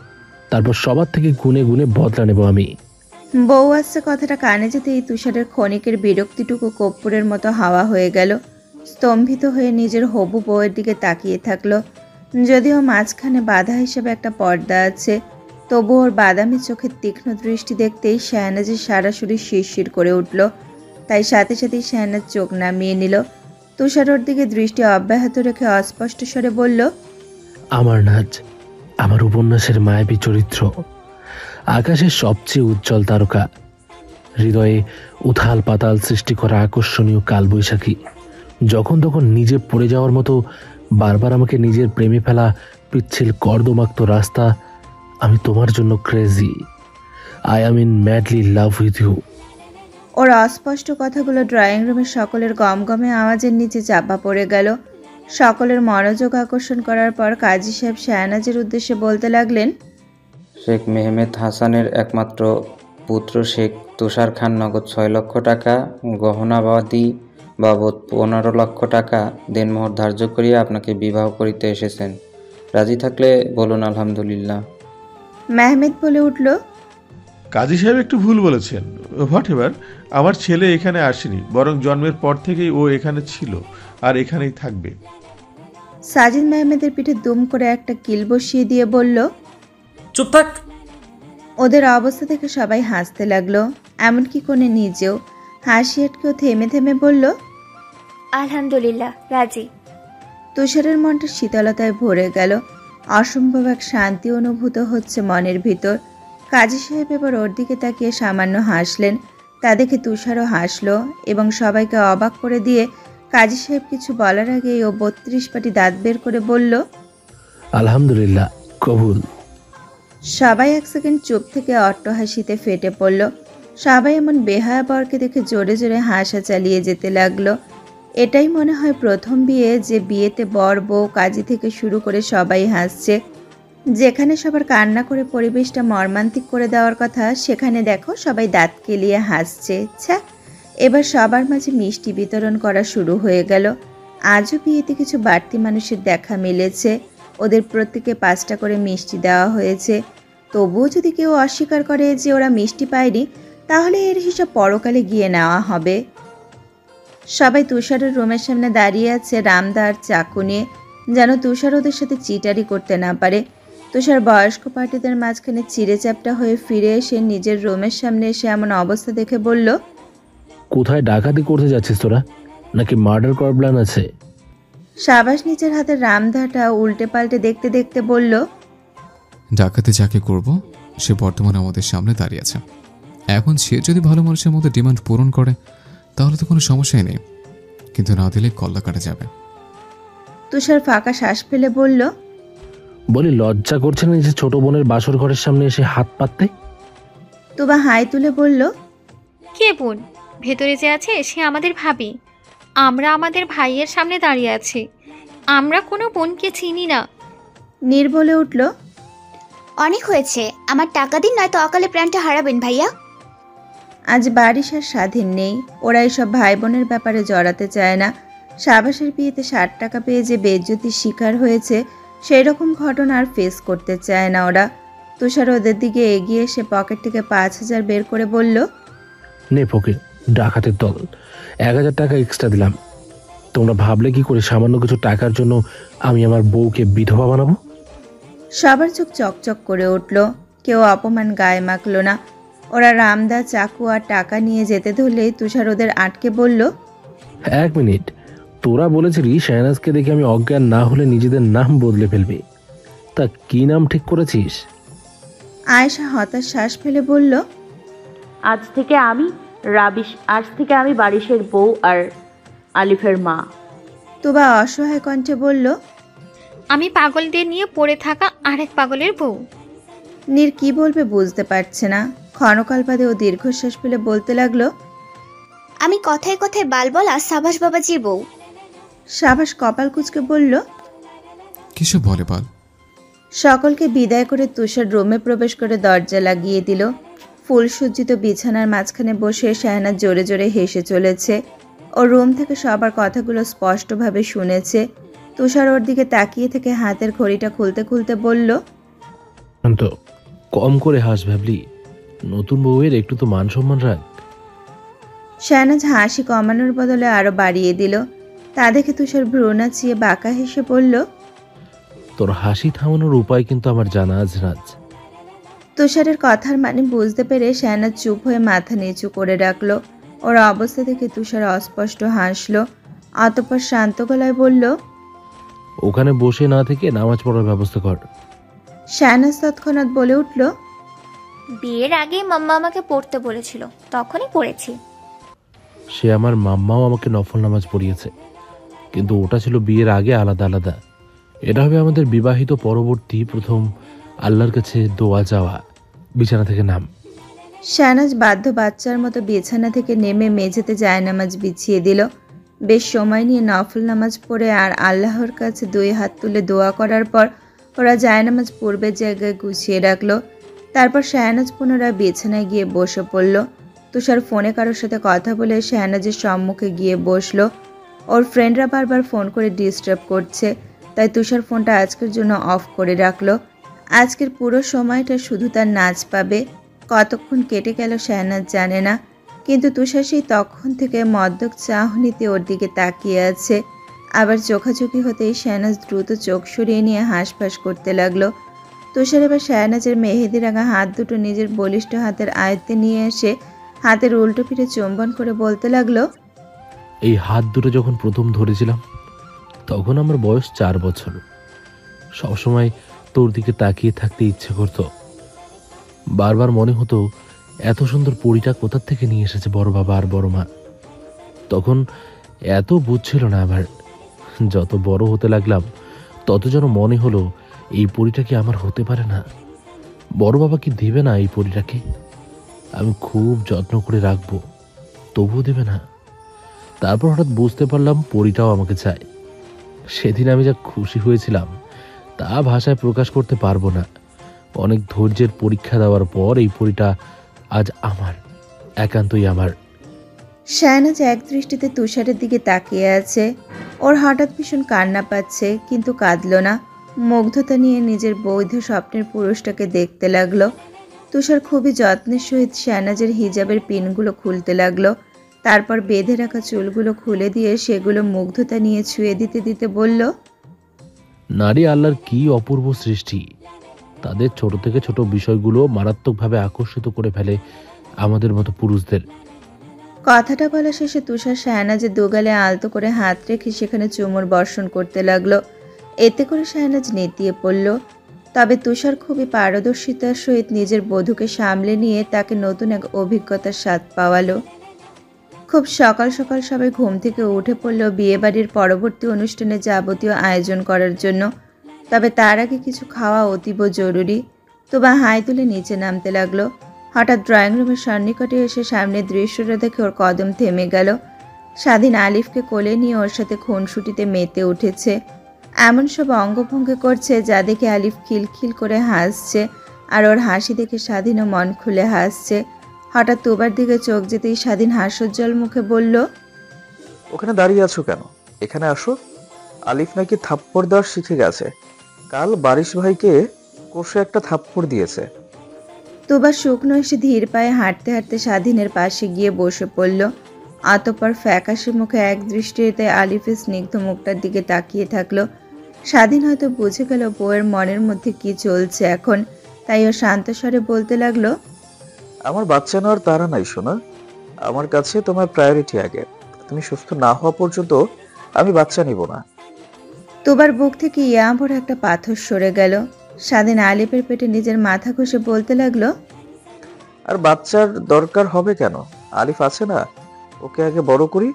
তারপর সবার থেকে গুনে গুনে বদলা নেব আমি। বউ আসছে কথাটা কানে যেতেই তুষারের ক্ষণিকের বিরক্তিটুকু কর্পূরের মতো হাওয়া হয়ে গেল। স্তম্ভিত হয়ে নিজের হবু বউয়ের দিকে তাকিয়ে থাকলো। যদিও মাঝখানে বাধা হিসেবে একটা পর্দা আছে, তবু ওর বাদামি চোখের তীক্ষ্ণ দৃষ্টি দেখতেই শায়নাজের সারা শরীর শিরশির করে উঠল। তাই সাথে সাথেই শায়নাজ চোখ নামিয়ে নিল। তুষার ওর দিকে দৃষ্টি অব্যাহত রেখে অস্পষ্ট স্বরে বলল, আমার নাজ, আমার উপন্যাসের মায়াবী চরিত্র, আকাশের সবচেয়ে উজ্জ্বল তারকা, হৃদয়ে উথাল পাতাল সৃষ্টি করা আকর্ষণীয় কালবৈশাখী, যখন তখন নিজে পড়ে যাওয়ার মতো বারবার আমাকে নিজের প্রেমে ফেলা পিচ্ছিল কর্দমাক্ত রাস্তা। আমি তোমার জন্য crazy. I am in madly love with you. ওর অস্পষ্ট কথাগুলো ড্রয়িং রুমের সকলের গমগমে আওয়াজের নিচে চাপা পড়ে গেল। সকলের মনোযোগ আকর্ষণ করার পর কাজী সাহেব শাহনাজের উদ্দেশ্যে বলতে লাগলেন, শেখ মেহমেদ হাসানের একমাত্র পুত্র শেখ তুষার খান নগদ 6 লক্ষ টাকা, গহনাবাদী বাবদ 15 লক্ষ টাকা দেনমোহর ধার্য করিয়া আপনাকে বিবাহ করিতে এসেছেন। রাজি থাকলে বলুন আলহামদুলিল্লাহ। মেহমেদ বলে উঠল, কাজী সাহেব একটু ভুল বলেছেন। হোয়াট এভার, আমার ছেলে এখানে আসেনি, বরং জন্মের পর থেকেই ও এখানে ছিল আর এখানেই থাকবে। সাজিদ মেহমেদের পিঠে দুম করে একটা কিল বসিয়ে দিয়ে বলল, চুপ থাক। ওদের অবস্থা থেকে সবাই হাসতে লাগলো, এমনকি কোণে নিজেও। হাসি আটকেও থেমে থেমে বলল, আলহামদুলিল্লাহ, রাজি। তুষারের মনটা শীতলতায় ভরে গেল। অসম্ভব এক শান্তি অনুভূত হচ্ছে মনের ভিতর। কাজী সাহেব এবার ওর দিকে তাকিয়ে সামান্য হাসলেন। তা দেখে তুষারও হাসলো এবং সবাইকে অবাক করে দিয়ে কাজী সাহেব কিছু বলার আগেই ও 32 পাটি দাঁত বের করে বলল, আলহামদুলিল্লাহ, কবুল। সবাই এক সেকেন্ড চুপ থেকে অট্টহাসিতে ফেটে পড়ল। সবাই এমন বেহায়া বরকে দেখে জোরে জোরে হাসা চালিয়ে যেতে লাগলো। এটাই মনে হয় প্রথম বিয়ে, যে বিয়েতে বর বউ কাজী থেকে শুরু করে সবাই হাসছে। যেখানে সবার কান্না করে পরিবেশটা মর্মান্তিক করে দেওয়ার কথা, সেখানে দেখো সবাই দাঁত কেলিয়ে হাসছে। ছ্যা, এবার সবার মাঝে মিষ্টি বিতরণ করা শুরু হয়ে গেল। আজও বিয়েতে কিছু বাড়তি মানুষের দেখা মিলেছে। ওদের প্রত্যেকে 5টা করে মিষ্টি দেওয়া হয়েছে। তবুও যদি কেউ অস্বীকার করে যে ওরা মিষ্টি পায়নি, তাহলে এর হিসাব পরকালে গিয়ে নেওয়া হবে। সবাই তুষারের রুমের সামনে দাঁড়িয়ে আছে রামদা আর চাকু নিয়ে, যেন তুষার ওদের সাথে চিটারি করতে না পারে। তুষার বয়স্ক পার্টিদের মাঝখানে চিড়ে চ্যাপটা হয়ে ফিরে এসে নিজের রুমের সামনে এসে এমন অবস্থা দেখে বলল, কোথায় ডাকাতি করতে যাচ্ছিস তোরা, নাকি মার্ডার করার প্ল্যান আছে? সাবাস নিজের হাতে রামদাটা উল্টে পাল্টে দেখতে দেখতে বলল, ডাকাতি যাকে করব সে বর্তমানে আমাদের সামনে দাঁড়িয়ে আছে। এখন সে যদি ভালো মানুষের মতো ডিমান্ড পূরণ করে তাহলে তো কোনো সমস্যাই নেই, কিন্তু না দিলে কল্লা কাটা যাবে। তুষার ফাঁকা শ্বাস ফেলে বলল, বলি লজ্জা করছে না যে ছোট বোনের বাসর ঘরের সামনে এসে হাত পাততে? তুবা হাই তুলে বলল, কে বোন? ভেতরে যে আছে সে আমাদের ভাবি। আমরা আমাদের ভাইয়ের সামনে দাঁড়িয়ে আছি। আমরা কোনো বোনকে চিনি না। নীর বলে উঠল, অনেক হয়েছে, আমার টাকা দিন, নয়তো অকালে প্রাণটা হারাবেন ভাইয়া। আজ বারিশ আর স্বাধীন নেই। ওরা এইসব ভাই বোনের ব্যাপারে জড়াতে চায় না। সাবাসের বিয়েতে 60 টাকা পেয়ে যে বেজ্জতির শিকার হয়েছে, সেই রকম ঘটনা আর ফেস করতে চায় না ওরা। তুষার ওদের দিকে এগিয়ে এসে পকেট থেকে 5000 বের করে বলল, নে ফকির, ডাকাতের দল, 1000 টাকা এক্সট্রা দিলাম। তোমরা ভাবলে কি করে সামান্য কিছু টাকার জন্য আমি আমার বউকে বিধবা বানাবো? সবার চোখ চকচক করে উঠল। কেউ অপমান গায়ে মাখল না। ওরা রামদা চাকু আর টাকা নিয়ে যেতে ধরলেই তুষার ওদের আটকে বলল, 1 মিনিট, তোরা বলেছিলি শাহনাজকে দেখে আমি অজ্ঞান না হলে নিজেদের নাম বদলে ফেলবে, তা কি নাম ঠিক করেছিস? আয়েশা হতাশ শ্বাস ফেলে বলল, আজ থেকে আমি বারিশের বউ আর আলিফের মা। তুবা অসহায় কণ্ঠে বলল, আমি পাগলদের নিয়ে পড়ে থাকা আরেক পাগলের বউ। নীর কি বলবে বুঝতে পারছে না। ক্ষণকাল বাদে ও দীর্ঘশ্বাস ফেলে বলতে লাগলো, আমি কথায় কথায় বালবলা সাবাস বাবাজির বউ। সাবাস কপাল কুঁচকে বলল, কিসব বলে বল? সকলকে বিদায় করে তুষার রুমে প্রবেশ করে দরজা লাগিয়ে দিল। ফুলসজ্জিত বিছানার মাঝখানে বসে শাহনাজ জোরে জোরে হেসে চলেছে। ও রুম থেকে সবার কথাগুলো স্পষ্টভাবে শুনেছে। তুষার ওর দিকে তাকিয়ে থেকে হাতের ঘড়িটা খুলতে খুলতে বলল, তো কম করে হাস ভাবলি, নতুন বউয়ের একটু তো মান সম্মান রাখ। শাহনাজ হাসি কমানোর বদলে আরো বাড়িয়ে দিল। তা দেখে তুষার ভ্রু নাচিয়ে বাঁকা হেসে বলল, তোর হাসি থামানোর উপায় কিন্তু আমার জানা আছে রাজ। তুষারের কথার মানে বুঝতে পেরে শাহনাজ চুপ হয়ে মাথা নিচু করে রাখলো। ওর অবস্থা দেখে তুষার অস্পষ্ট হাসলো। অতঃপর শান্ত গলায় বলল, ওখানে বসে না থেকে নামাজ পড়ার ব্যবস্থা কর। শাহনাজ তৎক্ষণাৎ বলে উঠল, বিয়ের আগেই মাম্মা আমাকে পড়তে বলেছিল, তখনই পড়েছি। সে আমার মাম্মাও আমাকে নফল নামাজ পড়িয়েছে, কিন্তু ওটা ছিল বিয়ের আগে আলাদা আলাদা। এটা হবে আমাদের বিবাহিত পরবর্তী প্রথম আল্লাহর কাছে দোয়া যাওয়া। বিছানা থেকে নাম। শাহনাজ বাধ্য বাচ্চার মতো বিছানা থেকে নেমে মেঝেতে জায়নামাজ বিছিয়ে দিল। বেশ সময় নিয়ে নফল নামাজ পড়ে আর আল্লাহর কাছে 2 হাত তুলে দোয়া করার পর ওরা জায়নামাজ পূর্বের জায়গায় গুছিয়ে রাখলো। তারপর শাহনাজ পুনরায় বিছানায় গিয়ে বসে পড়ল। তুষার ফোনে কারোর সাথে কথা বলে শাহনাজের সম্মুখে গিয়ে বসলো। ওর ফ্রেন্ডরা বারবার ফোন করে ডিস্টার্ব করছে, তাই তুষার ফোনটা আজকের জন্য অফ করে রাখলো। আজকের পুরো সময়টা শুধু তার নাচ পাবে। কতক্ষণ কেটে গেল শাহনাজ জানে না, কিন্তু তুষার সেই তখন থেকে মদ্যক চাহনিতে ওর দিকে তাকিয়ে আছে। আবার চোখাচোখি হতেই শাহনাজ দ্রুত চোখ সরিয়ে নিয়ে হাঁসফাঁস করতে লাগলো। তুষার এবার শাহনাজের মেহেদি রাঙা হাত দুটো নিজের বলিষ্ঠ হাতের আয়ত্তে নিয়ে এসে হাতের উল্টো পিঠে চুম্বন করে বলতে লাগলো, এই হাত দুটো যখন প্রথম ধরেছিলাম তখন আমার বয়স 4 বছর। সবসময় তোর দিকে তাকিয়ে থাকতে ইচ্ছে করতো। বারবার মনে হতো এত সুন্দর পরীটা কোথা থেকে নিয়ে এসেছে বড় বাবা আর বড় মা। তখন এত বুঝছিল না। আবার যত বড় হতে লাগলাম তত যেন মনে হলো এই পরীটা কি আমার হতে পারে না। বড় বাবা কি দেবে না এই পরীটাকে? আমি খুব যত্ন করে রাখবো, তবুও দেবে না। তারপর হঠাৎ বুঝতে পারলাম পরীটাও আমাকে চায়। সেদিন আমি যা খুশি হয়েছিলাম তা ভাষায় প্রকাশ করতে পারবো না। অনেক ধৈর্যের পরীক্ষা দেওয়ার পর এই পরীটা আজ আমার, একান্তই আমার। শাহনাজ এক দৃষ্টিতে তুষারের দিকে তাকিয়ে আছে। ওর হঠাৎ ভীষণ কান্না পাচ্ছে, কিন্তু কাঁদল না। মুগ্ধতা নিয়ে নিজের বৈধ স্বপ্নের পুরুষটাকে দেখতে লাগলো। তুষার খুবই যত্নের সহিত শাহনাজের হিজাবের পিনগুলো খুলতে লাগলো। তারপর বেঁধে রাখা চুলগুলো খুলে দিয়ে সেগুলো মুগ্ধতা নিয়ে ছুঁয়ে দিতে দিতে বলল, নারী আল্লাহর কি অপূর্ব সৃষ্টি। তাদের ছোট থেকে ছোট বিষয়গুলো মারাত্মকভাবে আকর্ষিত করে ফেলে আমাদের মতো পুরুষদের। কথাটা বলা শেষে তুষার শাহনাজের দুগালে আলতো করে হাত রেখে সেখানে চুমুর বর্ষণ করতে লাগলো। এতে করে শাহনাজ নেতিয়ে পড়ল। তবে তুষার খুবই পারদর্শিতার সহিত নিজের বধূকে সামলে নিয়ে তাকে নতুন এক অভিজ্ঞতার স্বাদ পাওয়ালো। খুব সকাল সকাল সবাই ঘুম থেকে উঠে পড়ল বিয়েবাড়ির পরবর্তী অনুষ্ঠানে যাবতীয় আয়োজন করার জন্য। তবে তার আগে কিছু খাওয়া অতীব জরুরি। তোবা হাই তুলে নিচে নামতে লাগলো। হঠাৎ ড্রয়িং রুমের সন্নিকটে এসে সামনের দৃশ্যটা দেখে ওর কদম থেমে গেল। স্বাধীন আলিফকে কোলে নিয়ে ওর সাথে খুনসুটিতে মেতে উঠেছে। এমন সব অঙ্গভঙ্গি করছে যা দেখে আলিফ খিলখিল করে হাসছে, আর ওর হাসি দেখে স্বাধীনও মন খুলে হাসছে। হঠাৎ তোবার দিকে চোখ যেতেই স্বাধীন হাস্যোজ্জ্বল মুখে বলল, ওখানে দাঁড়িয়ে আছো কেন? এখানে আসো। আলিফ নাকি থাপ্পড় দেওয়ার শিখে গেছে। কাল বারিশ ভাইকে কষে একটা থাপ্পড় দিয়েছে। তোবা শুকনো এসে ধীর পায়ে হাঁটতে হাঁটতে স্বাধীনের পাশে গিয়ে বসে পড়ল। অতঃপর ফ্যাকাশে মুখে এক দৃষ্টিতে আলিফের স্নিগ্ধ মুখটার দিকে তাকিয়ে থাকলো। স্বাধীন হয়তো বুঝে গেল বউয়ের মনের মধ্যে কি চলছে এখন, তাই ও শান্ত স্বরে বলতে লাগলো, আমার বাচ্চা নেওয়ার তাড়া নাই সোনা। আমার কাছে তোমার প্রায়োরিটি আগে। তুমি সুস্থ না হওয়া পর্যন্ত আমি বাচ্চা নিব না। তোবার বুক থেকে ইয়া ভরা একটা পাথর সরে গেল। স্বাধীন আলিফের পেটে নিজের মাথা ঘষে বলতে লাগলো, আর বাচ্চার দরকার হবে কেন? আলিফ আছে না, ওকে আগে বড় করি,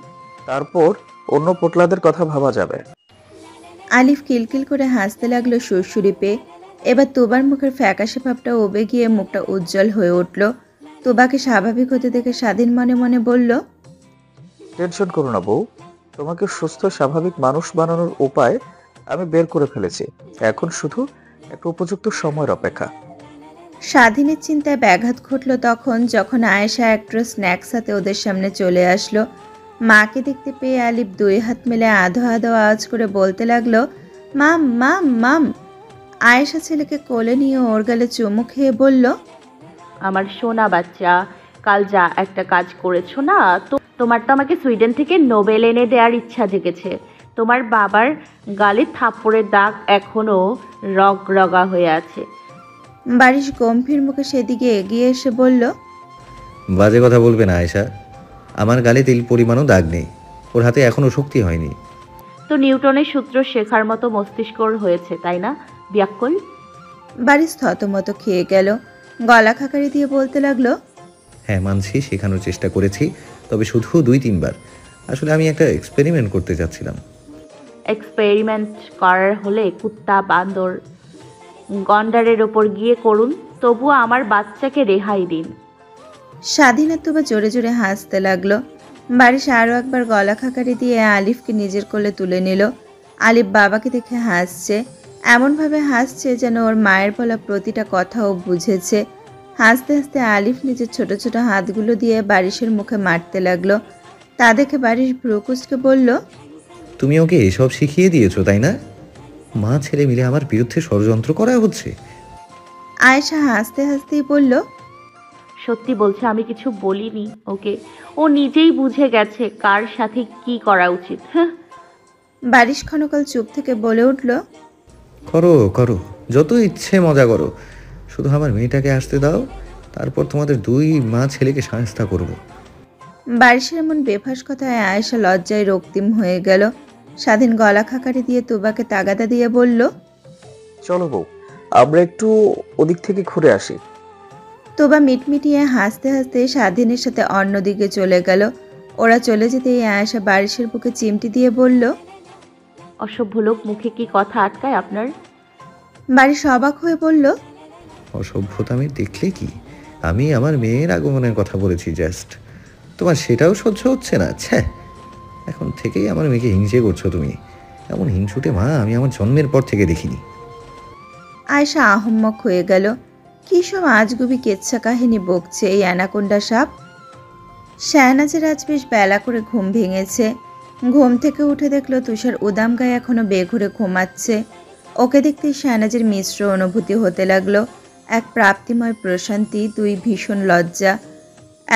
তারপর অন্য পোটলাদের কথা ভাবা যাবে। আলিফ কিলকিল করে হাসতে লাগলো সুরসুরি পেয়ে। এবার তোবার মুখের ফ্যাকাশে ভাবটা উবে গিয়ে মুখটা উজ্জ্বল হয়ে উঠল। তোবাকে স্বাভাবিক হতে দেখে স্বাধীন মনে মনে বলল, টেনশন করো না বউ, তোমাকে সুস্থ স্বাভাবিক মানুষ বানানোর উপায় আমি বের করে ফেলেছি। এখন শুধু একটা উপযুক্ত সময়ের অপেক্ষা। স্বাধীনের চিন্তায় ব্যাঘাত ঘটল তখন, যখন আয়েশা একটা স্ন্যাক্স হাতে ওদের সামনে চলে আসলো। মাকে দেখতে পেয়ে আলিফ 2 হাত মেলে আধো আধো আওয়াজ করে বলতে লাগলো, মাম মাম মাম। আয়েশা ছেলেকে কোলে নিয়ে ওর গালে চুমু খেয়ে বলল, আমার সোনা বাচ্চা, কাল যা একটা কাজ করেছো না, তো তোমার তো আমাকে সুইডেন থেকে নোবেল এনে দেওয়ার ইচ্ছা জেগেছে। তোমার বাবার গালে থাপ্পড়ের দাগ এখনো রগরগা হয়ে আছে। বারিশ গম্ভীর মুখে সেদিকে এগিয়ে এসে বলল, বাজে কথা বলবে না আয়েশা। আমার গালে তিল পরিমাণও দাগ নেই। ওর হাতে এখনো শক্তি হয়নি। তো নিউটনের সূত্র শেখার মতো মস্তিষ্ক হয়েছে, তাই না বিয়াক্কল? বাড়ি থতমত খেয়ে গেল, গলা খাকারি দিয়ে বলতে লাগলো, হ্যাঁ মানছি, শেখানোর চেষ্টা করেছি, তবে শুধু 2-3 বার। আসলে আমি একটা এক্সপেরিমেন্ট করতে যাচ্ছিলাম। এক্সপেরিমেন্ট করার হলে কুত্তা বান্দর গন্ডারের ওপর গিয়ে করুন, তবুও আমার বাচ্চাকে রেহাই দিন। স্বাধীনা তুবা জোরে জোরে হাসতে লাগলো। বারিশ আরও একবার গলা খাকারি দিয়ে আলিফকে নিজের কোলে তুলে নিল। আলিফ বাবাকে দেখে হাসছে, এমনভাবে হাসছে যেন ওর মায়ের বলা প্রতিটা কথাও বুঝেছে। হাসতে হাসতে আলিফ নিজের ছোট ছোট হাতগুলো দিয়ে বারিশের মুখে মারতে লাগলো। তা দেখে বারিশ ভ্রুকুচকে বলল, তুমি ওকে এসব শিখিয়ে দিয়েছো তাই না? মা ছেলে মিলে আমার বিরুদ্ধে ষড়যন্ত্র করা হচ্ছে। আয়েশা হাসতে হাসতেই বলল, সত্যি বলছে, আমি কিছু বলিনি ওকে, ও নিজেই বুঝে গেছে কার সাথে কি করা উচিত। হ্যাঁ। বারিশ ক্ষণকাল চুপ থেকে বলে উঠল, করো করো, যত ইচ্ছে মজা করো, শুধু আমার মেয়েটাকে আসতে দাও, তারপর তোমাদের 2 মা ছেলেকে শায়েস্তা করব। বারিশের এমন বেফাস কথায় আয়েশা লজ্জায় রক্তিম হয়ে গেল। স্বাধীন গলা খাকারি দিয়ে তুবাকে তাগাদা দিয়ে বলল, চলো বউ, আমরা একটু ওদিক থেকে ঘুরে আসি। তুবা মিটমিটিয়ে হাসতে হাসতে স্বাধীনের সাথে অন্যদিকে চলে গেল। ওরা চলে যেতেই আয়েশা বারিশের বুকে চিমটি দিয়ে বলল, অসভ্য লোক, মুখে কি কথা আটকায় আপনার? বারিশ অবাক হয়ে বলল, অসভ্যতা আমি দেখলে কি? আমি আমার মেয়ের আগমনের কথা বলেছি জাস্ট, তোমার সেটাও সহ্য হচ্ছে না? ছ্যা, এখন থেকেই আমার মেয়েকে হিংসে করছো তুমি। এমন হিংসুটে মা আমি আমার জন্মের পর থেকে দেখিনি। আয়েশা আহম্মক হয়ে গেল। কি সব আজগুবি কেচ্ছা কাহিনী বকছে এই অ্যানাকোন্ডা সাপ। শাহনাজের আজ বেশ বেলা করে ঘুম ভেঙেছে। ঘুম থেকে উঠে দেখলো তুষার উদাম গায়ে এখনো বেঘুরে ঘুমাচ্ছে। ওকে দেখতেই শাহনাজের মিশ্র অনুভূতি হতে লাগলো, এক প্রাপ্তিময় প্রশান্তি, 2 ভীষণ লজ্জা।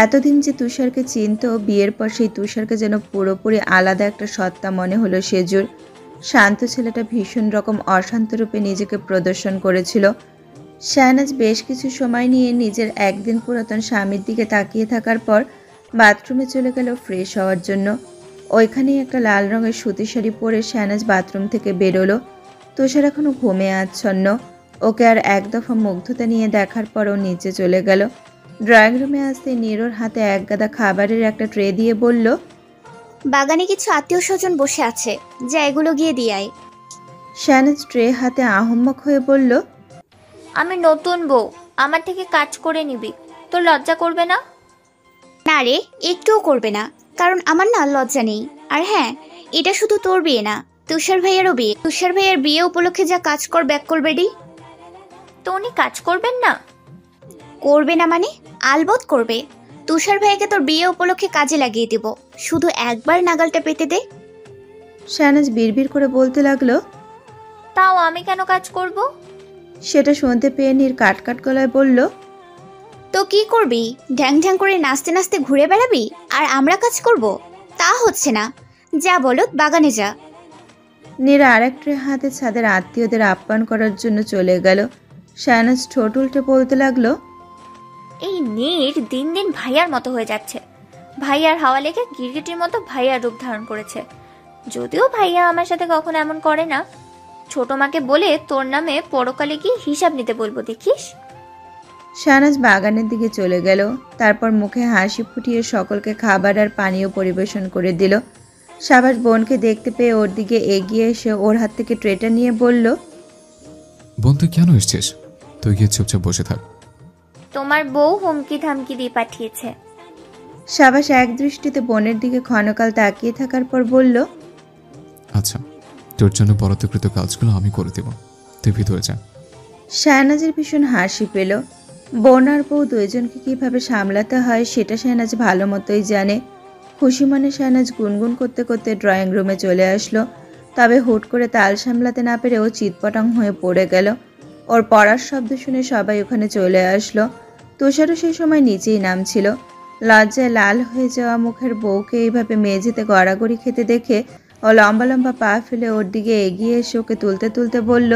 এতদিন যে তুষারকে চিনত, বিয়ের পর সেই তুষারকে যেন পুরোপুরি আলাদা একটা সত্তা মনে হলো সেজুর। শান্ত ছেলেটা ভীষণ রকম অশান্ত রূপে নিজেকে প্রদর্শন করেছিল। শাহনাজ বেশ কিছু সময় নিয়ে নিজের একদিন পুরাতন স্বামীর দিকে তাকিয়ে থাকার পর বাথরুমে চলে গেল ফ্রেশ হওয়ার জন্য। ওইখানেই একটা লাল রঙের সুতি শাড়ি পরে শাহনাজ বাথরুম থেকে বেরোলো। তুষার এখনো ঘুমে আচ্ছন্ন। ওকে আর এক দফা মুগ্ধতা নিয়ে দেখার পরও নিচে চলে গেল। ড্রয়িং রুমে আসতে নীরোর হাতে এক গাদা খাবারের একটা ট্রে দিয়ে বলল, বাগানে কিছু আত্মীয় স্বজন বসে আছে, যা এগুলো গিয়ে দিয়ে আয়। শাহনাজ ট্রে হাতে আহম্মক হয়ে বলল, আমি নতুন বউ, আমার থেকে কাজ করে নিবি, তোর লজ্জা করবে না? না রে, একটুও করবে না, কারণ আমার না লজ্জা নেই। আর হ্যাঁ, এটা শুধু তোর বিয়ে না, তুষার ভাইয়েরও বিয়ে। তুষার ভাইয়ের বিয়ে উপলক্ষে যা কাজ কর ব্যাক করবে ডি। তো উনি কাজ করবেন না? করবে না মানে? আলবত করবে। তুষার ভাইকে তোর বিয়ে উপলক্ষে কাজে লাগিয়ে দেব, শুধু একবার নাগালটা পেতে দে। শাহনাজ বিড়বিড় করে বলতে লাগলো, তাও আমি কেন কাজ করব? সেটা শুনতে পেয়ে নীর কাট গলায় বলল, তো কি করবি? ঢ্যাং ঢ্যাং করে নাচতে নাচতে ঘুরে বেড়াবি আর আমরা কাজ করব? তা হচ্ছে না, যা বলো বাগানে যা। নীরা আরেক ট্রে হাতে ছাদের আত্মীয়দের আপ্যায়ন করার জন্য চলে গেল। শাহনাজ ঠোঁট উল্টে বলতে লাগলো, এই নীর দিন দিন ভাইয়ার মতো হয়ে যাচ্ছে। ভাইয়ার হাওয়া লেগে গিরগিটির মতো ভাইয়ার রূপ ধারণ করেছে। যদিও ভাইয়া আমার সাথে কখনো এমন করে না। ছোট মাকে বলে তোর নামে পরকালে গিয়ে হিসাব নিতে বলবো, দেখিস। শাহনাজ বাগানের দিকে চলে গেল। তারপর মুখে হাসি ফুটিয়ে সকলকে খাবার আর পানীয় পরিবেশন করে দিল। সাবাস বোনকে দেখতে পেয়ে ওর দিকে এগিয়ে এসে ওর হাত থেকে ট্রেটা নিয়ে বলল, বোন তুই কেন এসছিস? তুই গিয়ে চুপচাপ বসে থাক। তোমার বউ হুমকি ধামকি দিয়ে পাঠিয়েছে। সাবাস এক দৃষ্টিতে বোনের দিকে ক্ষণকাল তাকিয়ে থাকার পর বলল, আচ্ছা, তোর জন্য বরাদ্দকৃত কাজগুলো আমি করে দেব, তুই ভিতরে যা। শাহনাজের ভীষণ হাসি পেল। বোন আর বউ দুইজনকে কিভাবে সামলাতে হয় সেটা শাহনাজ ভালো মতোই জানে। খুশি মনে শাহনাজ গুনগুন করতে করতে ড্রয়িং রুমে চলে আসলো। তবে হুট করে তাল সামলাতে না পেরে ও চিৎপটাং হয়ে পড়ে গেল। ওর পড়ার শব্দ শুনে সবাই ওখানে চলে আসলো। তুষারও সেই সময় নিচেই নামছিল। লজ্জায় লাল হয়ে যাওয়া মুখের বউকে এইভাবে মেঝেতে গড়াগড়ি খেতে দেখে ও লম্বা লম্বা পা ফেলে ওর দিকে এগিয়ে এসে ওকে তুলতে তুলতে বলল,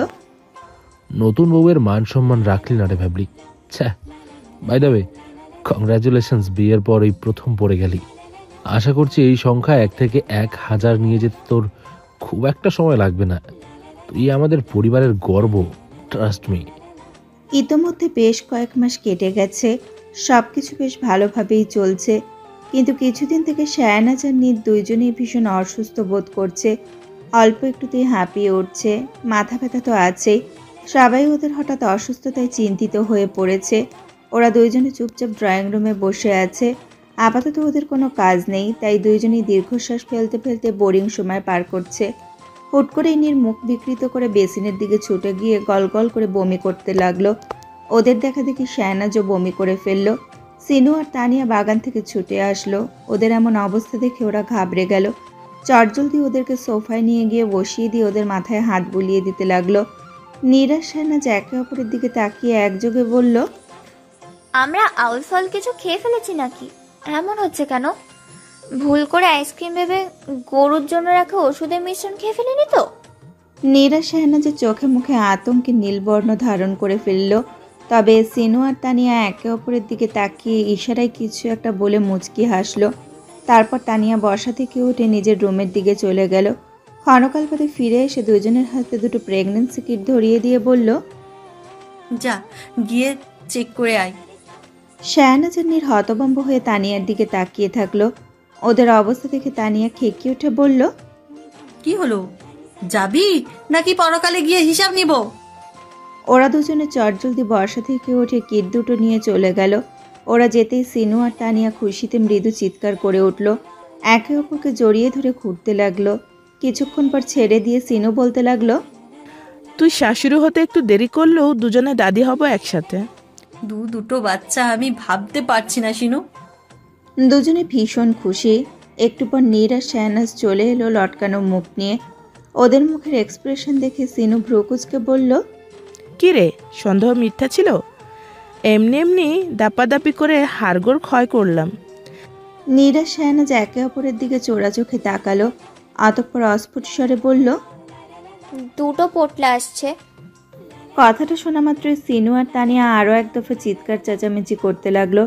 নতুন বউয়ের মান সম্মান রাখলি না রে ভাবলি। ছ্যা, বাই দ্য ওয়ে কংগ্রাচুলেশনস, বিয়ের পর এই প্রথম পড়ে গেলি। আশা করছি এই সংখ্যা 1 থেকে 1000 নিয়ে যেতে তোর খুব একটা সময় লাগবে না। তুই আমাদের পরিবারের গর্ব, ট্রাস্ট মি। ইতোমধ্যে বেশ কয়েক মাস কেটে গেছে, সব কিছু বেশ ভালোভাবেই চলছে। কিন্তু কিছুদিন থেকে শায়নাজ আর নীর দুইজনেই ভীষণ অসুস্থ বোধ করছে। অল্প একটুতেই হাঁপিয়ে উঠছে, মাথা ব্যথা তো আছেই। সবাই ওদের হঠাৎ অসুস্থতায় চিন্তিত হয়ে পড়েছে। ওরা দুইজনে চুপচাপ ড্রয়িং রুমে বসে আছে। আপাতত ওদের কোনো কাজ নেই, তাই দুইজনেই দীর্ঘশ্বাস ফেলতে ফেলতে বোরিং সময় পার করছে। হুট করেই নীর মুখ বিকৃত করে বেসিনের দিকে ছুটে গিয়ে গল গল করে বমি করতে লাগলো। ওদের দেখা দেখি শায়নাজও বমি করে ফেললো। সিনু আর তানিয়া বাগান থেকে ছুটে আসলো। ওদের এমন অবস্থা দেখে ওরা ঘাবড়ে গেল। চটজলদি ওদেরকে সোফায় নিয়ে গিয়ে বসিয়ে দিয়ে ওদের মাথায় হাত বুলিয়ে দিতে লাগলো। নীর আর শায়নাজ একে অপরের দিকে তাকিয়ে একযোগে বলল, আমরা আউল ফল কিছু খেয়ে ফেলেছি নাকি? এমন হচ্ছে কেন? ভুল করে আইসক্রিম ভেবে গরুর জন্য রাখা ওষুধের মিশ্রণ খেয়ে ফেলেনি তো? নীর আর শায়নাজের চোখে মুখে আতঙ্কে নীলবর্ণ ধারণ করে ফেলল। তবে সিনু আর তানিয়া একে অপরের দিকে তাকিয়ে ইশারায় কিছু একটা বলে মুচকি হাসলো। তারপর তানিয়া বসা থেকে উঠে নিজের রুমের দিকে চলে গেল। ক্ষণকাল পরে ফিরে এসে দুজনের হাতে দুটো প্রেগন্যান্সি কিট ধরিয়ে দিয়ে বলল, যা গিয়ে চেক করে আয়। শায়নাজ আর নীর হতভম্ব হয়ে তানিয়ার দিকে তাকিয়ে থাকলো। ওদের অবস্থা দেখে তানিয়া খেকিয়ে উঠে বলল, কি হলো, যাবি নাকি পরকালে গিয়ে হিসাব নিব? ওরা দুজনে চটজলদি বর্ষা থেকে উঠে কিট দুটো নিয়ে চলে গেল। ওরা যেতেই সিনু আর তানিয়া খুশিতে মৃদু চিৎকার করে উঠল। একে অপরকে জড়িয়ে ধরে ঘুরতে লাগলো। কিছুক্ষণ পর ছেড়ে দিয়ে সিনু বলতে লাগলো, তুই শাশুড়ি হতে একটু দেরি করলেও দুজনে দাদি হব একসাথে। দুটো বাচ্চা আমি ভাবতে পারছি না শিনু। দুজনে ভীষণ খুশি। একটু পর নীর আর শায়নাজ চলে এলো লটকানো মুখ নিয়ে। ওদের মুখের এক্সপ্রেশন দেখে সিনু ভ্রুকুচকে বলল, কি রে, সন্দেহ মিথ্যা ছিল? এমনি এমনি দাপাদাপি করে হাড়গোড় ক্ষয় করলাম। নীর আর শায়নাজ একে অপরের দিকে চোরা চোখে তাকালো। অতঃপর অস্ফুট স্বরে বলল, দুটো পোটলা আসছে। কথাটা শোনা মাত্রই সিনু আর তানিয়া আরও এক দফা চিৎকার চেঁচামেচি করতে লাগলো।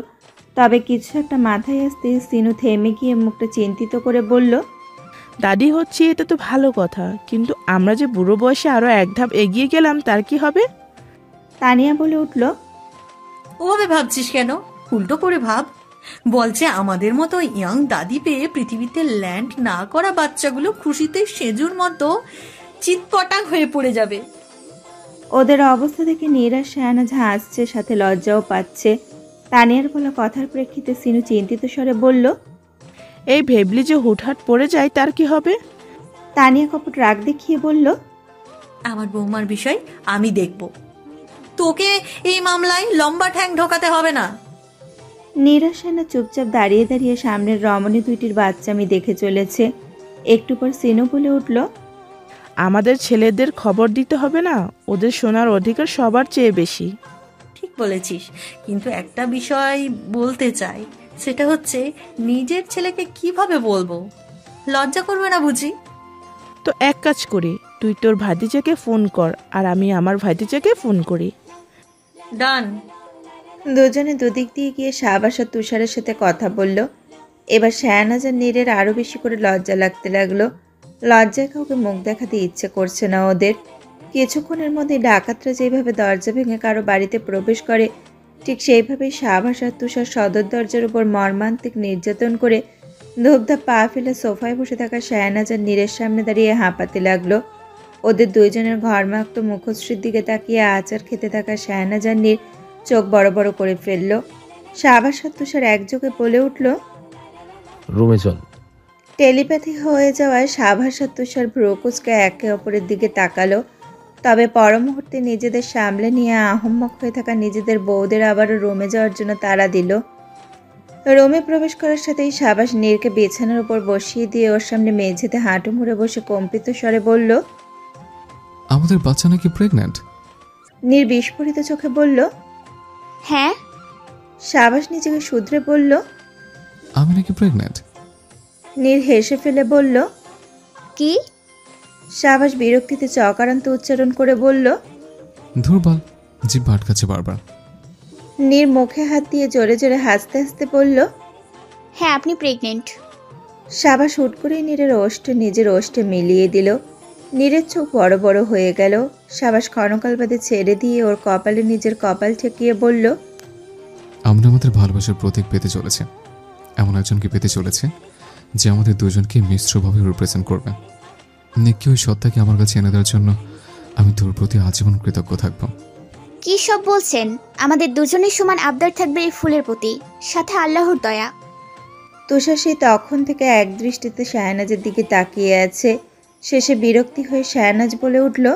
তবে কিছু একটা মাথায় আসতে সিনু থেমে গিয়ে মুখটা চিন্তিত করে বলল, দাদি হচ্ছে এটা তো ভালো কথা, কিন্তু আমরা যে বুড়ো বয়সে আরো এক ধাপ এগিয়ে গেলাম তার কি হবে? তানিয়া বলে উঠল, ওভাবে ভাবছিস কেন? উল্টো করে ভাব। বলছে আমাদের মতো ইয়াং দাদি পেয়ে পৃথিবীতে ল্যান্ড না করা বাচ্চাগুলো খুশিতে সেজুর মতো চিৎপটাং হয়ে পড়ে যাবে। ওদের অবস্থা দেখে নীর আর শায়নাজ হাসছে, সাথে লজ্জাও পাচ্ছে। তানিয়ার বলা কথার প্রেক্ষিতে সিনু চিন্তিত স্বরে বলল, এই ভেবলি যে হুটহাট পড়ে যায় তার কি হবে? তানিয়া কপট রাগ দেখিয়ে বলল, আমার বৌমার বিষয় আমি দেখব, তোকে এই মামলায় লম্বা ঠ্যাং ঢোকাতে হবে না। নীর আর শায়নাজ চুপচাপ দাঁড়িয়ে দাঁড়িয়ে সামনের রমণী দুইটির বাচ্চামি দেখে চলেছে। একটু পর সিনু বলে উঠল, আমাদের ছেলেদের খবর দিতে হবে না? ওদের শোনার অধিকার সবার চেয়ে বেশি। ঠিক বলেছিস, কিন্তু একটা বিষয় বলতে চাই, সেটা হচ্ছে নিজের ছেলেকে কিভাবে বলবো? লজ্জা করবে না বুঝি? তো এক কাজ করি, তুই তোর ভাতিজাকে ফোন কর আর আমি আমার ভাতিজাকে ফোন করি। ডান। দুজনে দুদিক দিয়ে গিয়ে শাহবাজ আর তুষারের সাথে কথা বলল। এবার শায়নাজ আর নীরের আরও বেশি করে লজ্জা লাগতে লাগলো। লজ্জায় কাউকে মুখ দেখাতে ইচ্ছে করছে না ওদের। কিছুক্ষণের মধ্যে ডাকাতরা যেভাবে দরজা ভেঙে কারো বাড়িতে প্রবেশ করে, ঠিক সেইভাবেই শাহবাজ আর তুষার সদর দরজার উপর মর্মান্তিক নির্যাতন করে ধূপধাপ পা ফেলে সোফায় বসে থাকা শায়নাজ আর নীরের সামনে দাঁড়িয়ে হাঁপাতে লাগলো। ওদের দুইজনের ঘর্মাক্ত মুখশ্রীর দিকে তাকিয়ে আচার খেতে থাকা শায়নাজ আর নীর চোখ বড় বড় করে ফেলল। শাহবাজ আর তুষার একযোগে বলে উঠল, রুমে চল। টেলিপ্যাথি হয়ে যাওয়ায় শাহবাজ আর তুষার ভ্রুকুচকে একে অপরের দিকে তাকালো। তবে পর মুহূর্তে নিজেদের সামলে নিয়ে আহম্মক হয়ে থাকা নিজেদের বউদের আবারও রুমে যাওয়ার জন্য তাড়া দিল। রুমে প্রবেশ করার সাথেই শাহবাজ নীরকে বিছানার উপর বসিয়ে দিয়ে ওর সামনে মেঝেতে হাঁটু মুড়ে বসে কম্পিত স্বরে বলল, আমাদের বাচ্চা নাকি প্রেগন্যান্ট? নীর বিস্ফোরিত চোখে বলল, হ্যাঁ। শাহবাজ নিজেকে শুধরে বলল, আমি নাকি প্রেগন্যান্ট? নীর হেসে ফেলে বলল, কি? শাহবাজ বিরক্তিতে চকারান্ত উচ্চারণ করে বলল, ধুরবাল, জিভ আটকাচ্ছে বারবার। নীর মুখে হাত দিয়ে জোরে জোরে হাসতে হাসতে বলল, হ্যাঁ আপনি প্রেগনেন্ট। শাহবাজ হুট করে নীরের ওষ্ঠে নিজের ওষ্ঠে মিলিয়ে দিল। নীরের চোখ বড় বড় হয়ে গেল। সাবাস ক্ষণকাল বাদে ছেড়ে দিয়ে ওর কপালে নিজের কপাল ঠেকিয়ে বলল, আমরা আমাদের ভালোবাসার প্রতীক পেতে চলেছে, এমন একজনকে পেতে চলেছে যে আমাদের দুজনকে মিশ্রভাবে রিপ্রেজেন্ট করবে। নিকি, ওই সত্তাকে আমার কাছে এনে দেওয়ার জন্য আমি তোর প্রতি আজীবন কৃতজ্ঞ থাকব। কি সব বলছেন? আমাদের দুজনের সমান আবদার থাকবে এই ফুলের প্রতি, সাথে আল্লাহর দয়া। তুষার সেই তখন থেকে এক দৃষ্টিতে শাহনাজের দিকে তাকিয়ে আছে। শেষে বিরক্তি হয়ে শাহনাজ বলে উঠল,